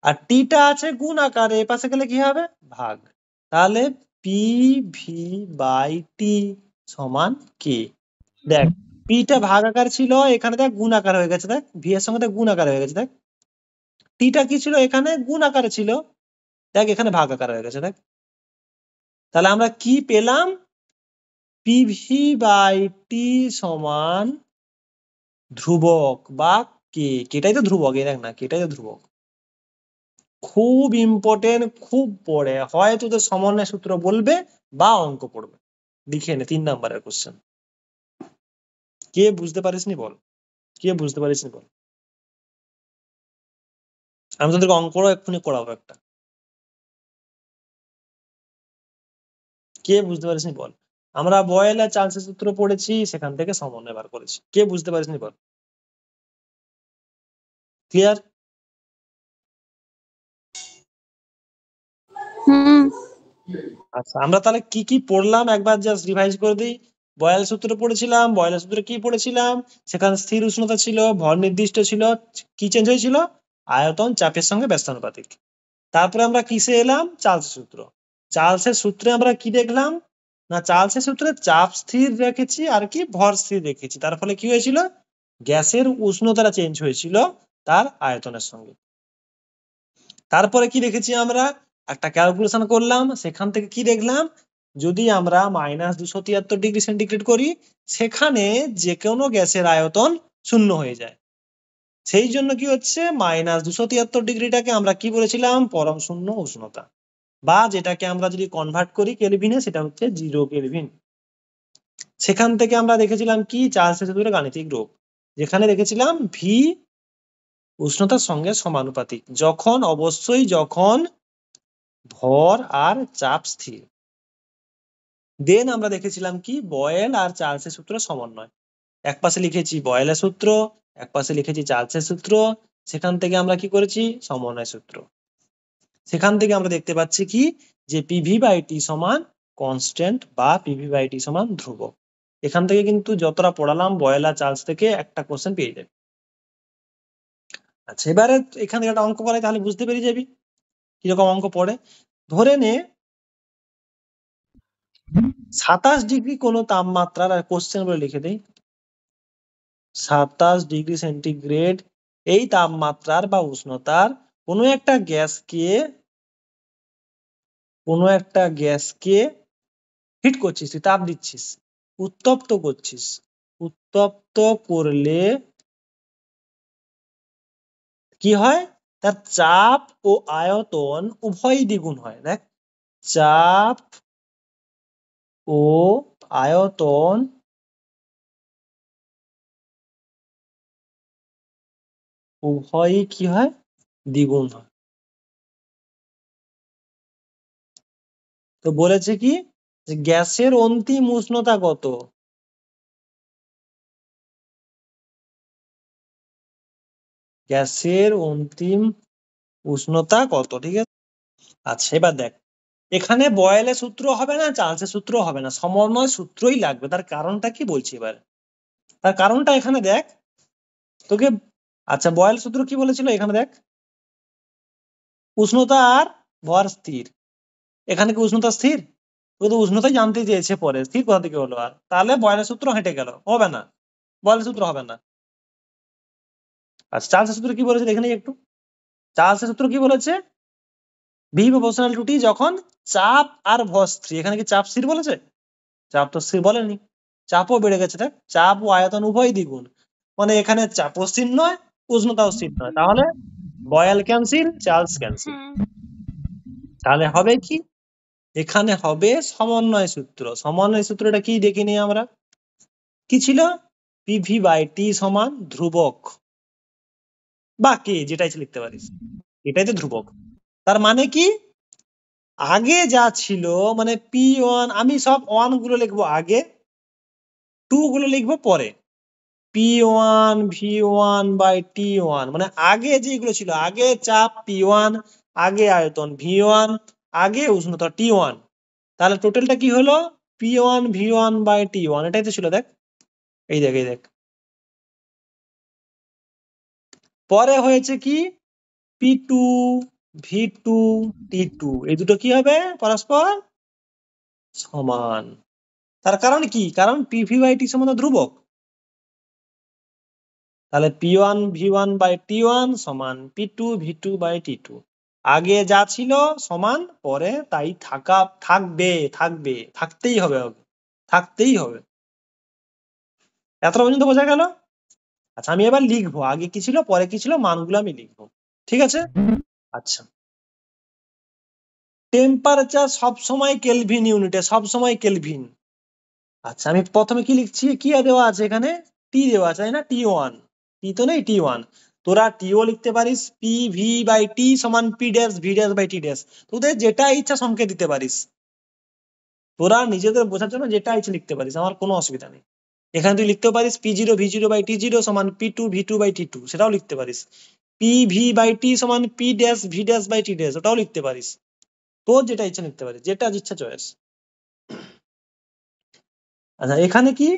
আর টিটা আছে গুণ আকারে, এ পাশে গেলে কি হবে? ভাগ। তাহলে পি ভি বাই টি সমান কে। দেখ পিটা ভাগ আকার ছিল, এখানে দেখ গুণ আকার হয়ে গেছে। দেখ ভি এর সঙ্গে দেখ গুণ আকার হয়ে গেছে। দেখ টিটা কি ছিল? এখানে গুণ আকারে ছিল, দেখ এখানে ভাগ আকার হয়ে গেছে। দেখ তাহলে আমরা কি পেলাম? পিভি বাই টি সমান ধ্রুবক বা কে। কেটাই তো ধ্রুবক, এই দেখ না, কেটাই তো ধ্রুবক। খুব ইম্পর্টেন্ট, খুব পড়ে হয় তোদের সমন্বয় সূত্র বলবে বা অঙ্ক পড়বে। লিখে নে 3 নাম্বারের কোশ্চেন। কে বুঝতে পারিসনি বল, কে বুঝতে পারিসনি বল, আমি তোদেরকে অঙ্কও এক্ষুনি করাবো একটা। কে বুঝতে পারিসনি বল। আমরা বয়েল আর চার্লসের সূত্র পড়েছি, সেখান থেকে সমন্বয় বার করেছি। কে বুঝতে পারিসনি বল। ক্লিয়ার? হুম। আচ্ছা আমরা তাহলে কি কি পড়লাম একবার জাস্ট রিভাইজ করে দিই। বয়েল সূত্র পড়েছিলাম। বয়েলের সূত্রে কি পড়েছিলাম? সেখানে স্থির উষ্ণতা ছিল, ভর নির্দিষ্ট ছিল, কি চেঞ্জ হয়েছিল? আয়তন চাপের সঙ্গে ব্যস্তানুপাতিক। তারপরে আমরা কিসে এলাম? চার্লসের সূত্র। চার্লসের সূত্রে আমরা কি দেখলাম না, চার্লসের সূত্রে চাপ স্থির রেখেছি আর কি ভর স্থির রেখেছি, তার ফলে কি হয়েছিল? গ্যাসের উষ্ণতাটা চেঞ্জ হয়েছিল তার আয়তনের সঙ্গে। তারপরে কি দেখেছি আমরা? একটা ক্যালকুলেশন করলাম, সেখান থেকে কি দেখলাম? যদি আমরা -273 ডিগ্রি সেন্টিগ্রেড করি, সেখানে যে কোনো গ্যাসের আয়তন শূন্য হয়ে যায়। সেই জন্য কি হচ্ছে, -273 ডিগ্রিটাকে আমরা কি বলেছিলাম? পরম শূন্য উষ্ণতা, বা যেটাকে আমরা যদি কনভার্ট করি কেলভিনে, সেটা হচ্ছে 0 কেলভিন। সেখান থেকে আমরা দেখেছিলাম কি? চার্লসের সূত্রের গাণিতিক রূপ, যেখানে দেখেছিলাম ভি উষ্ণতার সঙ্গে সমানুপাতিক, যখন অবশ্যই যখন ভর আর চাপ স্থির। দেন আমরা দেখেছিলাম কি বয়েল আর চার্লসের সূত্রের সমন্বয়। এক পাশে লিখেছি বয়েলের সূত্র, এক পাশে লিখেছি চার্লসের সূত্র, সেখান থেকে আমরা কি করেছি সমন্বয় সূত্র। সেখান থেকে আমরা দেখতে পাচ্ছি কি যে পিভি বাই টি সমান কনস্ট্যান্ট বা পিভি বাই টি সমান ধ্রুবক। এখান থেকে কিন্তু যতটা পড়ালাম বয়েল আর চার্লস থেকে একটা কোশ্চেন পেয়ে যাবে। আচ্ছা এবারে এখান থেকে একটা অঙ্ক করাই তাহলে বুঝতে পেরে যাবি কিরকম অঙ্ক পড়ে। ধরে নে 27 ডিগ্রি কোনো তাপমাত্রার, আর কোশ্চেন বলে লিখে দেই, 27 ডিগ্রি সেন্টিগ্রেড এই তাপমাত্রার বা উষ্ণতার কোনো একটা গ্যাসকে হিট করছিস, তুই তাপ দিচ্ছিস, উত্তপ্ত করছিস। উত্তপ্ত করলে কি হয়, তার চাপ ও আয়তন উভয়ই দ্বিগুণ হয়। দেখ, চাপ ও আয়তন উভয়ই কি হয়, দ্বিগুণ হয়। তো বলেছে কি যে গ্যাসের অন্তিম উষ্ণতা কত, গ্যাসের অন্তিম উষ্ণতা কত, ঠিক আছে। আচ্ছা এবার দেখ, এখানে বয়েলের সূত্র হবে না, চার্লসের সূত্র হবে না, সমন্বয় সূত্রই লাগবে। তার কারণটা কি বলছি এবার, তার কারণটা এখানে দেখ তোকে। আচ্ছা বয়েল সূত্র কি বলেছিল, এখানে দেখ উষ্ণতা আর ভর স্থির। এখানে কি উষ্ণতা স্থির, ও তো উষ্ণতাই জানতে চেয়েছে, পরে স্থির কোথা থেকে হলো, আর তাহলে বয়েলের সূত্র হেঁটে গেল, হবে না, বয়েলের সূত্র হবে না। আচ্ছা চার্লসের সূত্র কি বলেছে এখানে একটু, চার্লসের সূত্র কি বলেছে, ভি প্রপোর্শনাল টু টি যখন চাপ আর ভর স্থির। এখানে কি চাপ স্থির বলেছে, চাপ তো স্থির বলেনি, চাপও বেড়ে গেছে। দেখ চাপ ও আয়তন উভয় দ্বিগুণ, মানে এখানে চাপও স্থির নয়, উষ্ণতাও স্থির নয়, তাহলে বয়েল ক্যান্সেল, চার্লস ক্যান্সেল। হ্যাঁ তাহলে হবে কি, এখানে হবে সমন্বয় সূত্র। সমন্বয় সূত্রটা কি দেখে নিই আমরা, কি ছিল, পিভি বাই টি সমান ধ্রুবক বা কে, যেটাই লিখতে পারিস, এটাই তো ধ্রুবক। তার মানে কি, আগে যা ছিল মানে পি ওয়ান, আমি সব ওয়ান গুলো লিখবো আগে, টু গুলো লিখবো পরে। P one V one by T one, মানে আগে যেগুলো ছিল, আগে চাপ পি ওয়ান, আগে আয়তন ভি ওয়ান, আগে উষ্ণতা টি ওয়ান, তাহলে টোটালটা কি হলো P one V one by T one, এটাই তো ছিল। দেখ এই দেখ, এই দেখ, পরে হয়েছে কি পি টু ভি টু টি টু, এই দুটো কি হবে পরস্পর সমান। তার কারণ কি, কারণ পিভি বাই টি সমান ধ্রুবক, তাহলে P one V one by T one সমান P two V two by T two. আগে যা ছিল সমান, পরে তাই থাকবে, থাকতেই হবে, থাকতেই হবে। এতটা পর্যন্ত বোঝা গেল। আচ্ছা আমি এবার লিখবো আগে কি ছিল পরে কি ছিল, মানগুলো আমি লিখবো, ঠিক আছে। আচ্ছা টেম্পারেচার সবসময় কেলভিন ইউনিটে, সবসময় কেলভিন। আচ্ছা আমি প্রথমে কি লিখছি, কি দেওয়া আছে এখানে, টি দেওয়া আছে, তাই না, টি ওয়ান, টি তো নেই, টি ওয়ান। তোরা টিও লিখতে পারিস, পি ভি বাই টি সমান P dash V dash by T dash, তোদের যেটা ইচ্ছা সংকেত দিতে পারিস, তোরা নিজেদের বোঝার জন্য যেটা ইচ্ছা লিখতে পারিস, আমার কোনো অসুবিধা নেই। এখানে তুই লিখতে পারিস P zero V zero by T zero সমান P two V two by T two, সেটাও লিখতে পারিস। পি ভি বাই টি সমান P dash V dash by T dash, ওটাও লিখতে পারিস। তোর যেটা ইচ্ছা লিখতে পারিস, যেটা ইচ্ছা চয়েস। আচ্ছা এখানে কি,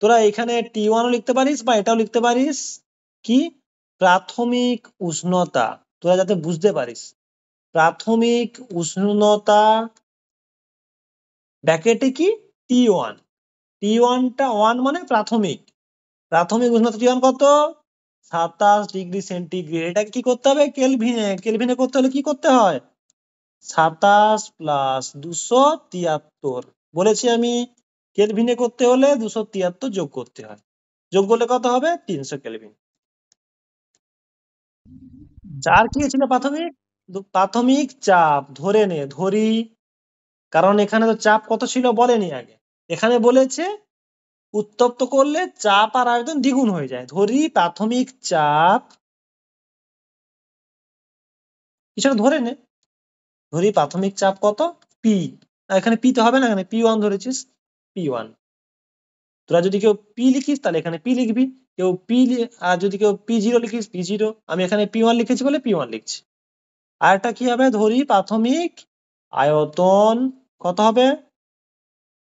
তোরা এখানে টি ওয়ানও লিখতে পারিস বা এটাও লিখতে পারিস, কি প্রাথমিক উষ্ণতা, তোরা যাতে বুঝতে পারিস, প্রাথমিক উষ্ণতা ব্র্যাকেটে কি টি ওয়ান, টি ওয়ানটা ওয়ান মানে প্রাথমিক, প্রাথমিক উষ্ণতা টি ওয়ান কত 27 ডিগ্রি সেন্টিগ্রেড। এটাকে কি করতে হবে কেলভিনে, কেলভিনে করতে হলে কি করতে হয় 27 প্লাস 273, বলেছি আমি কেলভিনে করতে হলে 273 যোগ করতে হয়, যোগ করলে কত হবে 300 কেলভিন। চার কি ছিল প্রাথমিক, প্রাথমিক চাপ ধরে নে, ধরি, কারণ এখানে তো চাপ কত ছিল বলেনি আগে, এখানে বলেছে উত্তপ্ত করলে চাপ আর আয়তন দ্বিগুণ হয়ে যায়, ধরি প্রাথমিক চাপ, কিছুটা ধরে নে, ধরি প্রাথমিক চাপ কত পি, এখানে পি তো হবে না, এখানে পি ওয়ান ধরেছিস, পি ওয়ান। তোরা যদি কেউ পি লিখিস তাহলে এখানে পি লিখবি, কেউ পি, আর যদি কেউ পি জিরো লিখিস পি জিরো। আমি এখানে পি ওয়ান লিখেছি বলে পি ওয়ান লিখছি। আর একটা কি হবে, ধরি প্রাথমিক আয়তন কত হবে,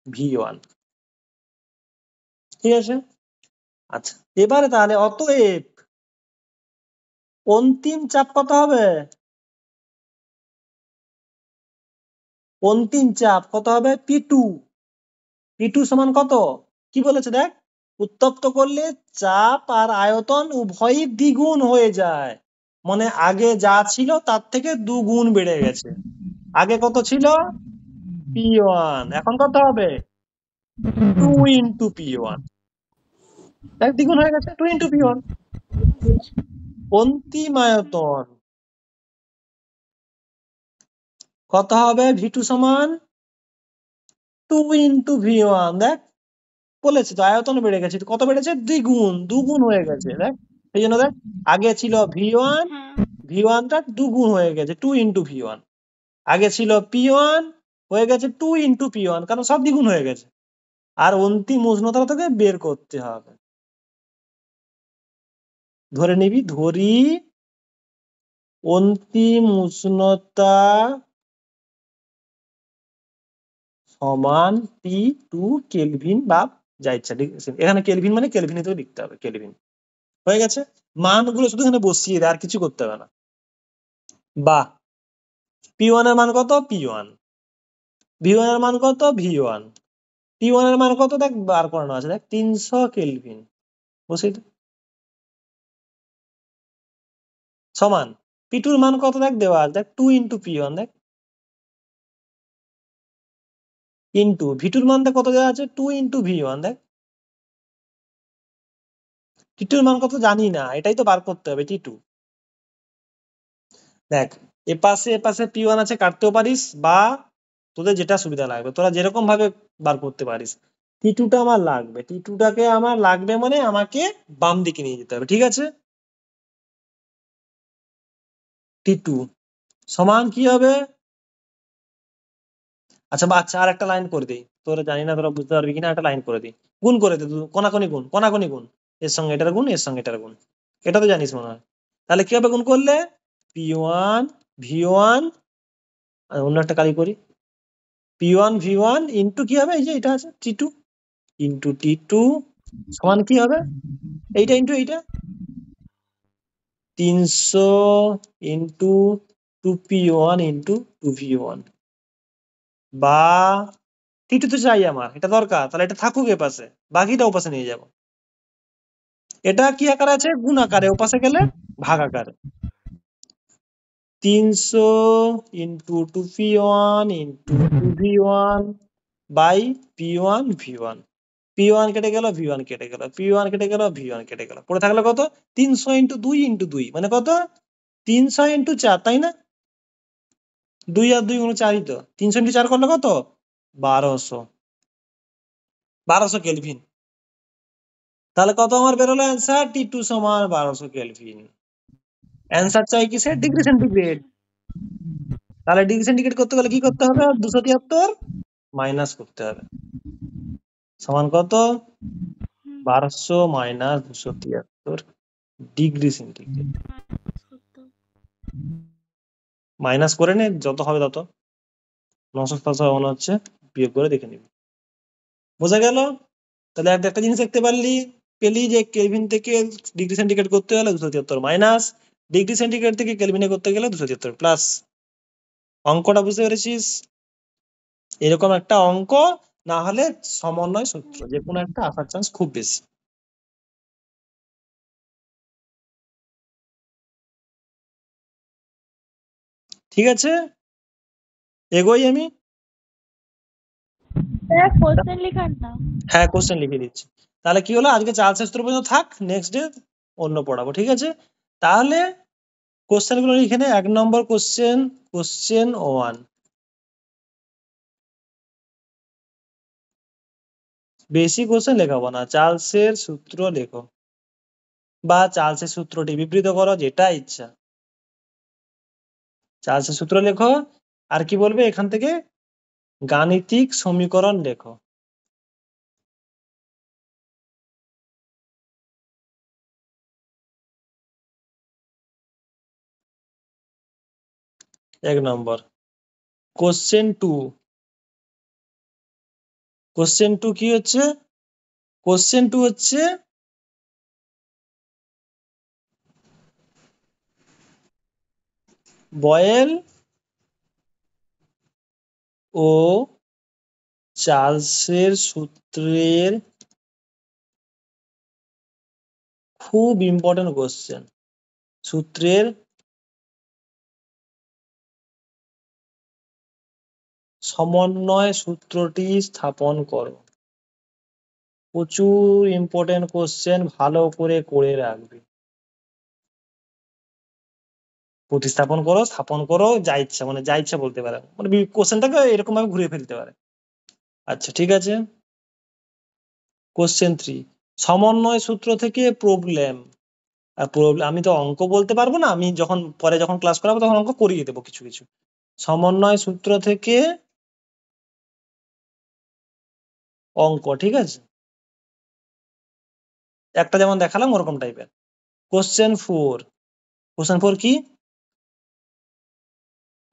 ভি ওয়ান। ঠিক আছে। আচ্ছা, এবারে তাহলে অতএব অন্তিম চাপ কত হবে, অন্তিম চাপ কত হবে, পি টু। পি টু সমান কত, কি বলেছে দেখ, উত্তপ্ত করলে চাপ আর আয়তন উভয়ই দ্বিগুণ হয়ে যায়। মানে আগে যা ছিল তার থেকে দুগুণ বেড়ে গেছে। আগে কত ছিল, পি ওয়ান, এখন কত হবে, টু ইন্টু পি ওয়ান। দেখ দ্বিগুণ হয়ে গেছে, টু ইন্টু পি ওয়ান। অন্তিম আয়তন কত হবে, ভি টু সমান টু ইন্টু ভি ওয়ান। দেখ বলেছে তো আয়তন বেড়ে গেছে, কত বেড়েছে, দ্বিগুণ, দুগুণ হয়ে গেছে। দেখ সেই জন্য দেখ আগে ছিল ভি ওয়ান, হ্যাঁ ভি ওয়ানটা দুগুণ হয়ে গেছে, টু ইন্টু ভি ওয়ান। আগে ছিল পি ওয়ান, হয়ে গেছে টু ইন্টু পি ওয়ান, কারণ সব দ্বিগুণ হয়ে গেছে। আর অন্তিম উষ্ণতা তোকে বের করতে হবে। ধরে নিবি, ধরি অন্তিম উষ্ণতা সমান টি টু কেলভিন, বা যা ইচ্ছা এখানে কেলভিন মানে কেলভিনে তো লিখতে হবে, কেলভিন। হয়ে গেছে, মানগুলো শুধু এখানে বসিয়ে দেয়, আর কিছু করতে হবে না। বা পি ওয়ান এর মান কত, পি ওয়ান, ভি ওয়ান এর মান কত, ভি ওয়ান, টি ওয়ান এর মান কত দেখ বার করানো আছে, দেখ 300 কেলভিন, বসিয়ে দে। সমান পি টুর মান কত দেখ দেওয়া আছে, দেখ টু ইন্টু পি ওয়ান, দেখ ইন্টু ভি টুর মান দেখ কত দেওয়া আছে, টু ইন্টু ভি ওয়ান। দেখ টি টুর মান কত জানি না, এটাই তো বার করতে হবে, টি টু। দেখ এপাশে পি ওয়ান আছে, কাটতেও পারিস, বা তোদের যেটা সুবিধা লাগবে, তোরা যেরকম ভাবে বার করতে পারিস। টি টুটা আমার লাগবে, টি টুটাকে আমার লাগবে মানে আমাকে বাম দিকে নিয়ে যেতে হবে। ঠিক আছে, টি টু সমান কি হবে, আচ্ছা আচ্ছা আর একটা লাইন করে দিই, তোরা জানি না তোরা বুঝতে পারবি কিনা, একটা লাইন করে দিই, গুণ করে দে, কোনাকুনি গুণ, কোনাকুনি গুণ, এর সঙ্গে এটার গুণ, এর সঙ্গে এটার গুণ। এটা তো জানিস মনে হয়। তাহলে কি হবে গুণ করলে, পি ওয়ান ভি ওয়ান, অন্য একটা কালি করি, P one V one into কি হবে, এই যে এটা আছে T two, into T two সমান কি হবে, এইটা ইন্টু এইটা, 300 into two P one into two V one. বা টি টু তো চাই আমার, এটা দরকার, তাহলে এটা থাকুক এ পাশে, বাকিটা ওপাশে নিয়ে যাব। এটা কি আকার আছে, গুণ আকারে, ওপাশে গেলে ভাগ আকারে। 300 into two P one into two V one by P one V one. P one কেটে গেল, ভি ওয়ান কেটে গেল, পি ওয়ান কেটে গেল, ভি ওয়ান কেটে গেল, পড়ে থাকলো কত, 300 ইন্টু দুই মানে কত, 300 ইন্টু 4, তাই না, 2 আর 2 গুণ 4ই তো, 300 ইন্টু 4 করলে কত, 1200, 1200 কেলভিন। তাহলে কত আমার বেরোলো অ্যান্সার, টি টু সমান 1200 কেলভিন। অ্যান্সার চাই কিসের, ডিগ্রি সেন্টিগ্রেড। তাহলে ডিগ্রি সেন্টিগ্রেড করতে গেলে কি করতে হবে, 273 মাইনাস করতে হবে, সমান কত, 1200 মাইনাস 273 ডিগ্রি সেন্টিগ্রেড। মাইনাস করে নে, যত হবে তত, 900 মনে হচ্ছে, বিয়োগ করে দেখে নিবি। বোঝা গেল। তাহলে একটা জিনিস দেখতে পেলি যে কেলভিন থেকে ডিগ্রি সেন্টিগ্রেড করতে গেলে 273 মাইনাস, ডিগ্রি সেন্টিগ্রেড থেকে কেলভিনে করতে গেলে 273 প্লাস। অঙ্কটা বুঝতে পেরেছিস, এরকম একটা অঙ্ক না হলে সমন্বয় সূত্র যে কোনো একটা আসার চান্স খুব বেশি। ঠিক আছে, এগোই আমি। স্যার কোশ্চেন লিখান না। হ্যাঁ কোশ্চেন লিখে দিচ্ছি। তাহলে কি হলো, আজকে চার্লস সূত্র পর্যন্ত থাক, নেক্সট ডে অন্য পড়াবো। ঠিক আছে, তাহলে কোশ্চেন গুলো লিখে নে। 1 নম্বর কোশ্চেন, কোশ্চেন 1, বেশি কোশ্চেন লেখাবো না, চার্লসের সূত্র লেখো বা চার্লসের সূত্রটি বিবৃত করো, যেটা ইচ্ছা। চার্লসের সূত্র লেখো, আর কি বলবে এখান থেকে, গাণিতিক সমীকরণ লেখো। এক নম্বর কোশ্চেন টু। কোশ্চেন টু কি হচ্ছে? কোশ্চেন টু হচ্ছে বয়েল ও চার্লসের সূত্রের খুব ইম্পর্টেন্ট কোশ্চেন। সূত্রের সমন্বয় সূত্রটি স্থাপন করো। প্রচুর ইম্পর্টেন্ট কোশ্চেন, ভালো করে করে রাখবে। প্রতিস্থাপন করো, স্থাপন করো, যা ইচ্ছা, মানে যা ইচ্ছা বলতে পারে, মানে কোশ্চেনটাকে এরকম ভাবে ঘুরিয়ে ফেলতে পারে। আচ্ছা ঠিক আছে। কোশ্চেন থ্রি, সমন্বয় সূত্র থেকে প্রবলেম। আর প্রবলেম আমি তো অঙ্ক বলতে পারবো না, আমি যখন ক্লাস করাবো তখন অঙ্ক করিয়ে দেবো কিছু কিছু। সমন্বয় সূত্র থেকে অঙ্ক, ঠিক আছে, একটা যেমন দেখালাম ওরকম টাইপের। Question four. কোশ্চেন ফোর কি?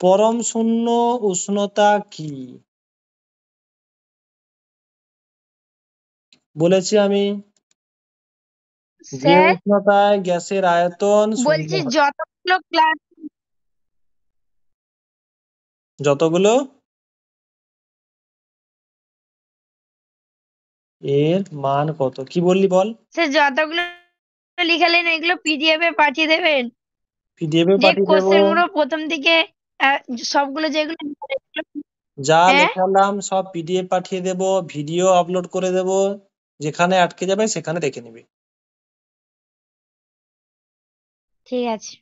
পরম শূন্য উষ্ণতা কি? বলেছি আমি, যে স্যার উষ্ণতায় গ্যাসের আয়তন শূন্য বলছি হয়। যতগুলো ক্লাস যতগুলো এর মান কত? কি বললি বল? স্যার যতগুলো লিখালেন এগুলো পিডিএফ এ পাঠিয়ে দেবেন। পিডিএফ এ যে পাঠিয়ে দেবো। কোশ্চেন গুলো প্রথম থেকে সবগুলো যেগুলো যা হ্যাঁ লেখালাম সব পিডিএফ পাঠিয়ে দেবো, ভিডিও আপলোড করে দেবো, যেখানে আটকে যাবে সেখানে দেখে নিবি। ঠিক আছে।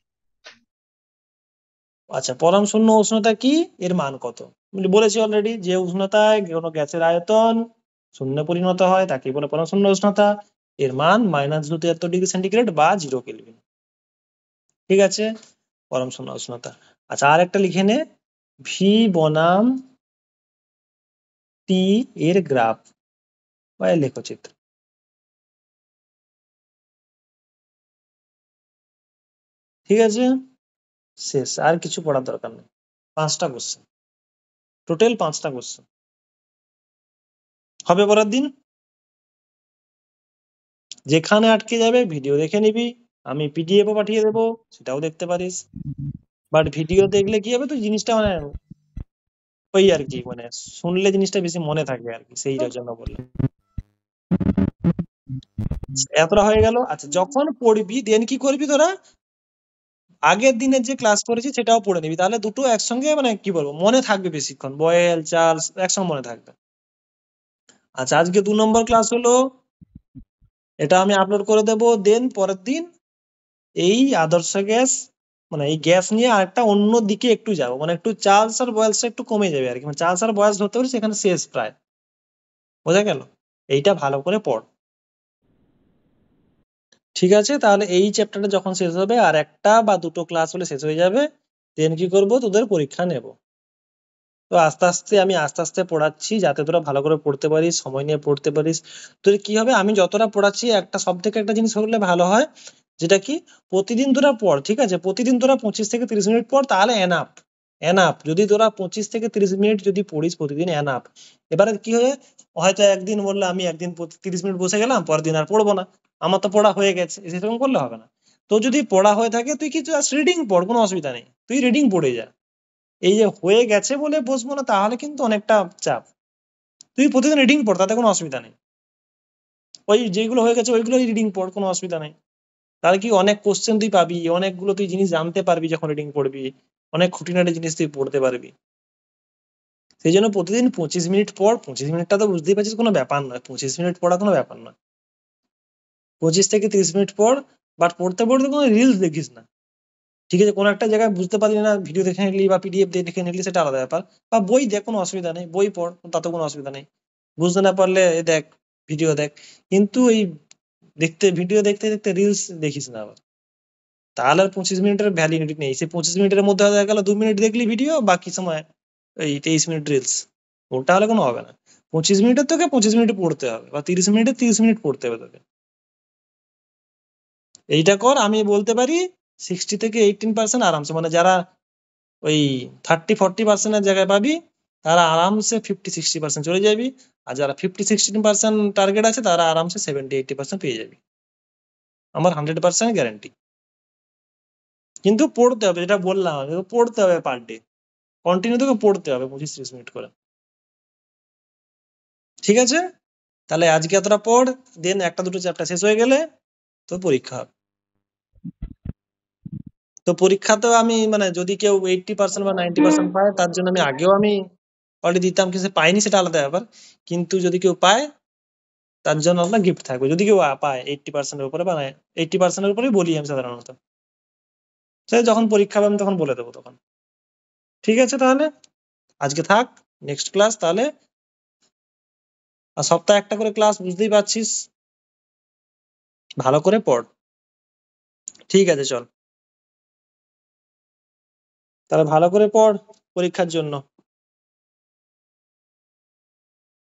আচ্ছা, পরম শূন্য উষ্ণতা কি, এর মান কত? আমি বলেছি অলরেডি, যে উষ্ণতায় কোনো গ্যাসের আয়তন শূন্য পরিণত হয় তাকে বলে পরম শূন্য উষ্ণতা। এর মান -273°C বা 0 কেলভিন। ঠিক আছে, পরম শূন্য উষ্ণতা। আচ্ছা, আর একটা লিখে নে, ভি বনাম টি এর গ্রাফ বা এর লেখচিত্র। ঠিক আছে, শেষ, আর কিছু পড়ার দরকার নেই। 5টা কোশ্চেন, টোটাল 5টা কোশ্চেন হবে পরের দিন। যেখানে আটকে যাবে ভিডিও দেখে নিবি, আমি পিডিএফ ও পাঠিয়ে দেবো, সেটাও দেখতে পারিস। বাট ভিডিও দেখলে কি হবে, তুই জিনিসটা মানে ওই আর কি, মানে শুনলে জিনিসটা বেশি মনে থাকবে আর কি, সেই জন্য বললাম। এতটা হয়ে গেল। আচ্ছা, যখন পড়বি দেন কি করবি তোরা, আগের দিনের যে ক্লাস করেছি সেটাও পড়ে নিবি, তাহলে দুটো একসঙ্গে মানে কি বলবো মনে থাকবে বেশিক্ষণ, বয়েল চার্লস একসঙ্গে মনে থাকবে। আচ্ছা, আজকে 2 নম্বর ক্লাস হলো, এটা আমি আপলোড করে দেবো। দেন পরের দিন এই আদর্শ গ্যাস, মানে এই গ্যাস নিয়ে আরেকটা অন্য দিকে একটু যাবো, মানে একটু চার্লস আর বয়েলস একটু কমে যাবে আর কি, মানে চার্লস আর বয়েলস ধরতে পারি সেখানে শেষ প্রায়। বোঝা গেল? এইটা ভালো করে পড়। ঠিক আছে, তাহলে এই চ্যাপ্টারটা যখন শেষ হবে আর একটা বা দুটো ক্লাস হলে শেষ হয়ে যাবে। দেন কি করব, তোদের পরীক্ষা নেব। তো আস্তে আস্তে পড়াচ্ছি যাতে তোরা ভালো করে পড়তে পারিস, সময় নিয়ে পড়তে পারিস। তোদের কি হবে, আমি যতটা পড়াচ্ছি একটা সব থেকে একটা জিনিস হলে ভালো হয়, যেটা কি, প্রতিদিন তোরা পড়। ঠিক আছে, প্রতিদিন তোরা 25 থেকে 30 মিনিট পড়, তাহলে এনাফ। এনাফ যদি তোরা 25 থেকে 30 মিনিট যদি পড়িস প্রতিদিন, এনাফ। এবারে কি হবে, হয়তো একদিন বললে আমি একদিন 30 মিনিট বসে গেলাম, পরের দিন আর পড়বো না, আমার তো পড়া হয়ে গেছে, সেরকম করলে হবে না। তো যদি পড়া হয়ে থাকে তুই কি জাস্ট রিডিং পড়, কোনো অসুবিধা নেই, তুই রিডিং পড়ে যা। এই যে হয়ে গেছে বলে বসবো না, তাহলে কিন্তু অনেকটা চাপ। তুই প্রতিদিন রিডিং পড়, তাতে কোনো অসুবিধা নেই। ওই যেগুলো হয়ে গেছে ওইগুলো রিডিং পড়, কোনো অসুবিধা নেই। তাহলে কি, অনেক কোশ্চেন তুই পাবি, অনেকগুলো তুই জিনিস জানতে পারবি যখন রিডিং পড়বি, অনেক খুঁটিনাটি জিনিস তুই পড়তে পারবি। সেই জন্য প্রতিদিন 25 মিনিট পড়। 25 মিনিটটা তো বুঝতেই পারছিস কোনো ব্যাপার নয়, 25 মিনিট পড়া কোনো ব্যাপার নয়। 25 থেকে 30 মিনিট পড়, বাট পড়তে পড়তে কোনো রিলস দেখিস না। ঠিক আছে, কোনো একটা জায়গায় বুঝতে পারলি না, ভিডিও দেখে নিলি বা পিডিএফ দেখে নিলি, সেটা আলাদা ব্যাপার। বা বই দেখ, কোনো অসুবিধা নেই, বই পড়, তাতে কোনো অসুবিধা নেই। বুঝতে না পারলে দেখ, ভিডিও দেখ। কিন্তু এই ভিডিও দেখতে দেখতে রিলস দেখিস না আবার, তাহলে আর 25 মিনিটের ভ্যালিডিটি নেই। সেই 25 মিনিটের মধ্যে দেখা গেল 2 মিনিট দেখলি ভিডিও, বাকি সময় এই 23 মিনিট রিলস। ওটা হলে কোনো হবে না। 25 মিনিটের তোকে 25 মিনিট পড়তে হবে, বা 30 মিনিটে 30 মিনিট পড়তে হবে তোকে। এইটা কর, আমি বলতে পারি 60 থেকে 18% আরামসে, মানে যারা ওই 30-40% জায়গায় পাবি তারা আরামসে 50-60% চলে যাবি, আর যারা 50-60% টার্গেট আছে তারা আরামসে 70-80% পেয়ে যাবি, আমার 100% গ্যারান্টি। কিন্তু পড়তে হবে, যেটা বললাম আমি, পড়তে হবে পার ডে, কন্টিনিউ তোকে পড়তে হবে 25-30 মিনিট করে। ঠিক আছে, তাহলে আজকে এতটা পড়, দেন একটা দুটো চ্যাপ্টার শেষ হয়ে গেলে তো পরীক্ষা হবে। তো পরীক্ষাতেও আমি মানে যদি কেউ 80% বা 90% পায় তার জন্য আমি আগেও আমি অলরেডি দিতাম, কিন্তু পাইনি সেটা আলাদা ব্যাপার। কিন্তু যদি কেউ পায় তার জন্য আপনার গিফট থাকবে, যদি কেউ পায় 80% উপরে বা 80% উপরেই বলি আমি সাধারণত। সে যখন পরীক্ষা হবে আমি তখন বলে দেবো তখন। ঠিক আছে, তাহলে আজকে থাক, নেক্সট ক্লাস তাহলে। আর সপ্তাহে একটা করে ক্লাস, বুঝতেই পারছিস, ভালো করে পড়। ঠিক আছে, চল তাহলে ভালো করে পড় পরীক্ষার জন্য।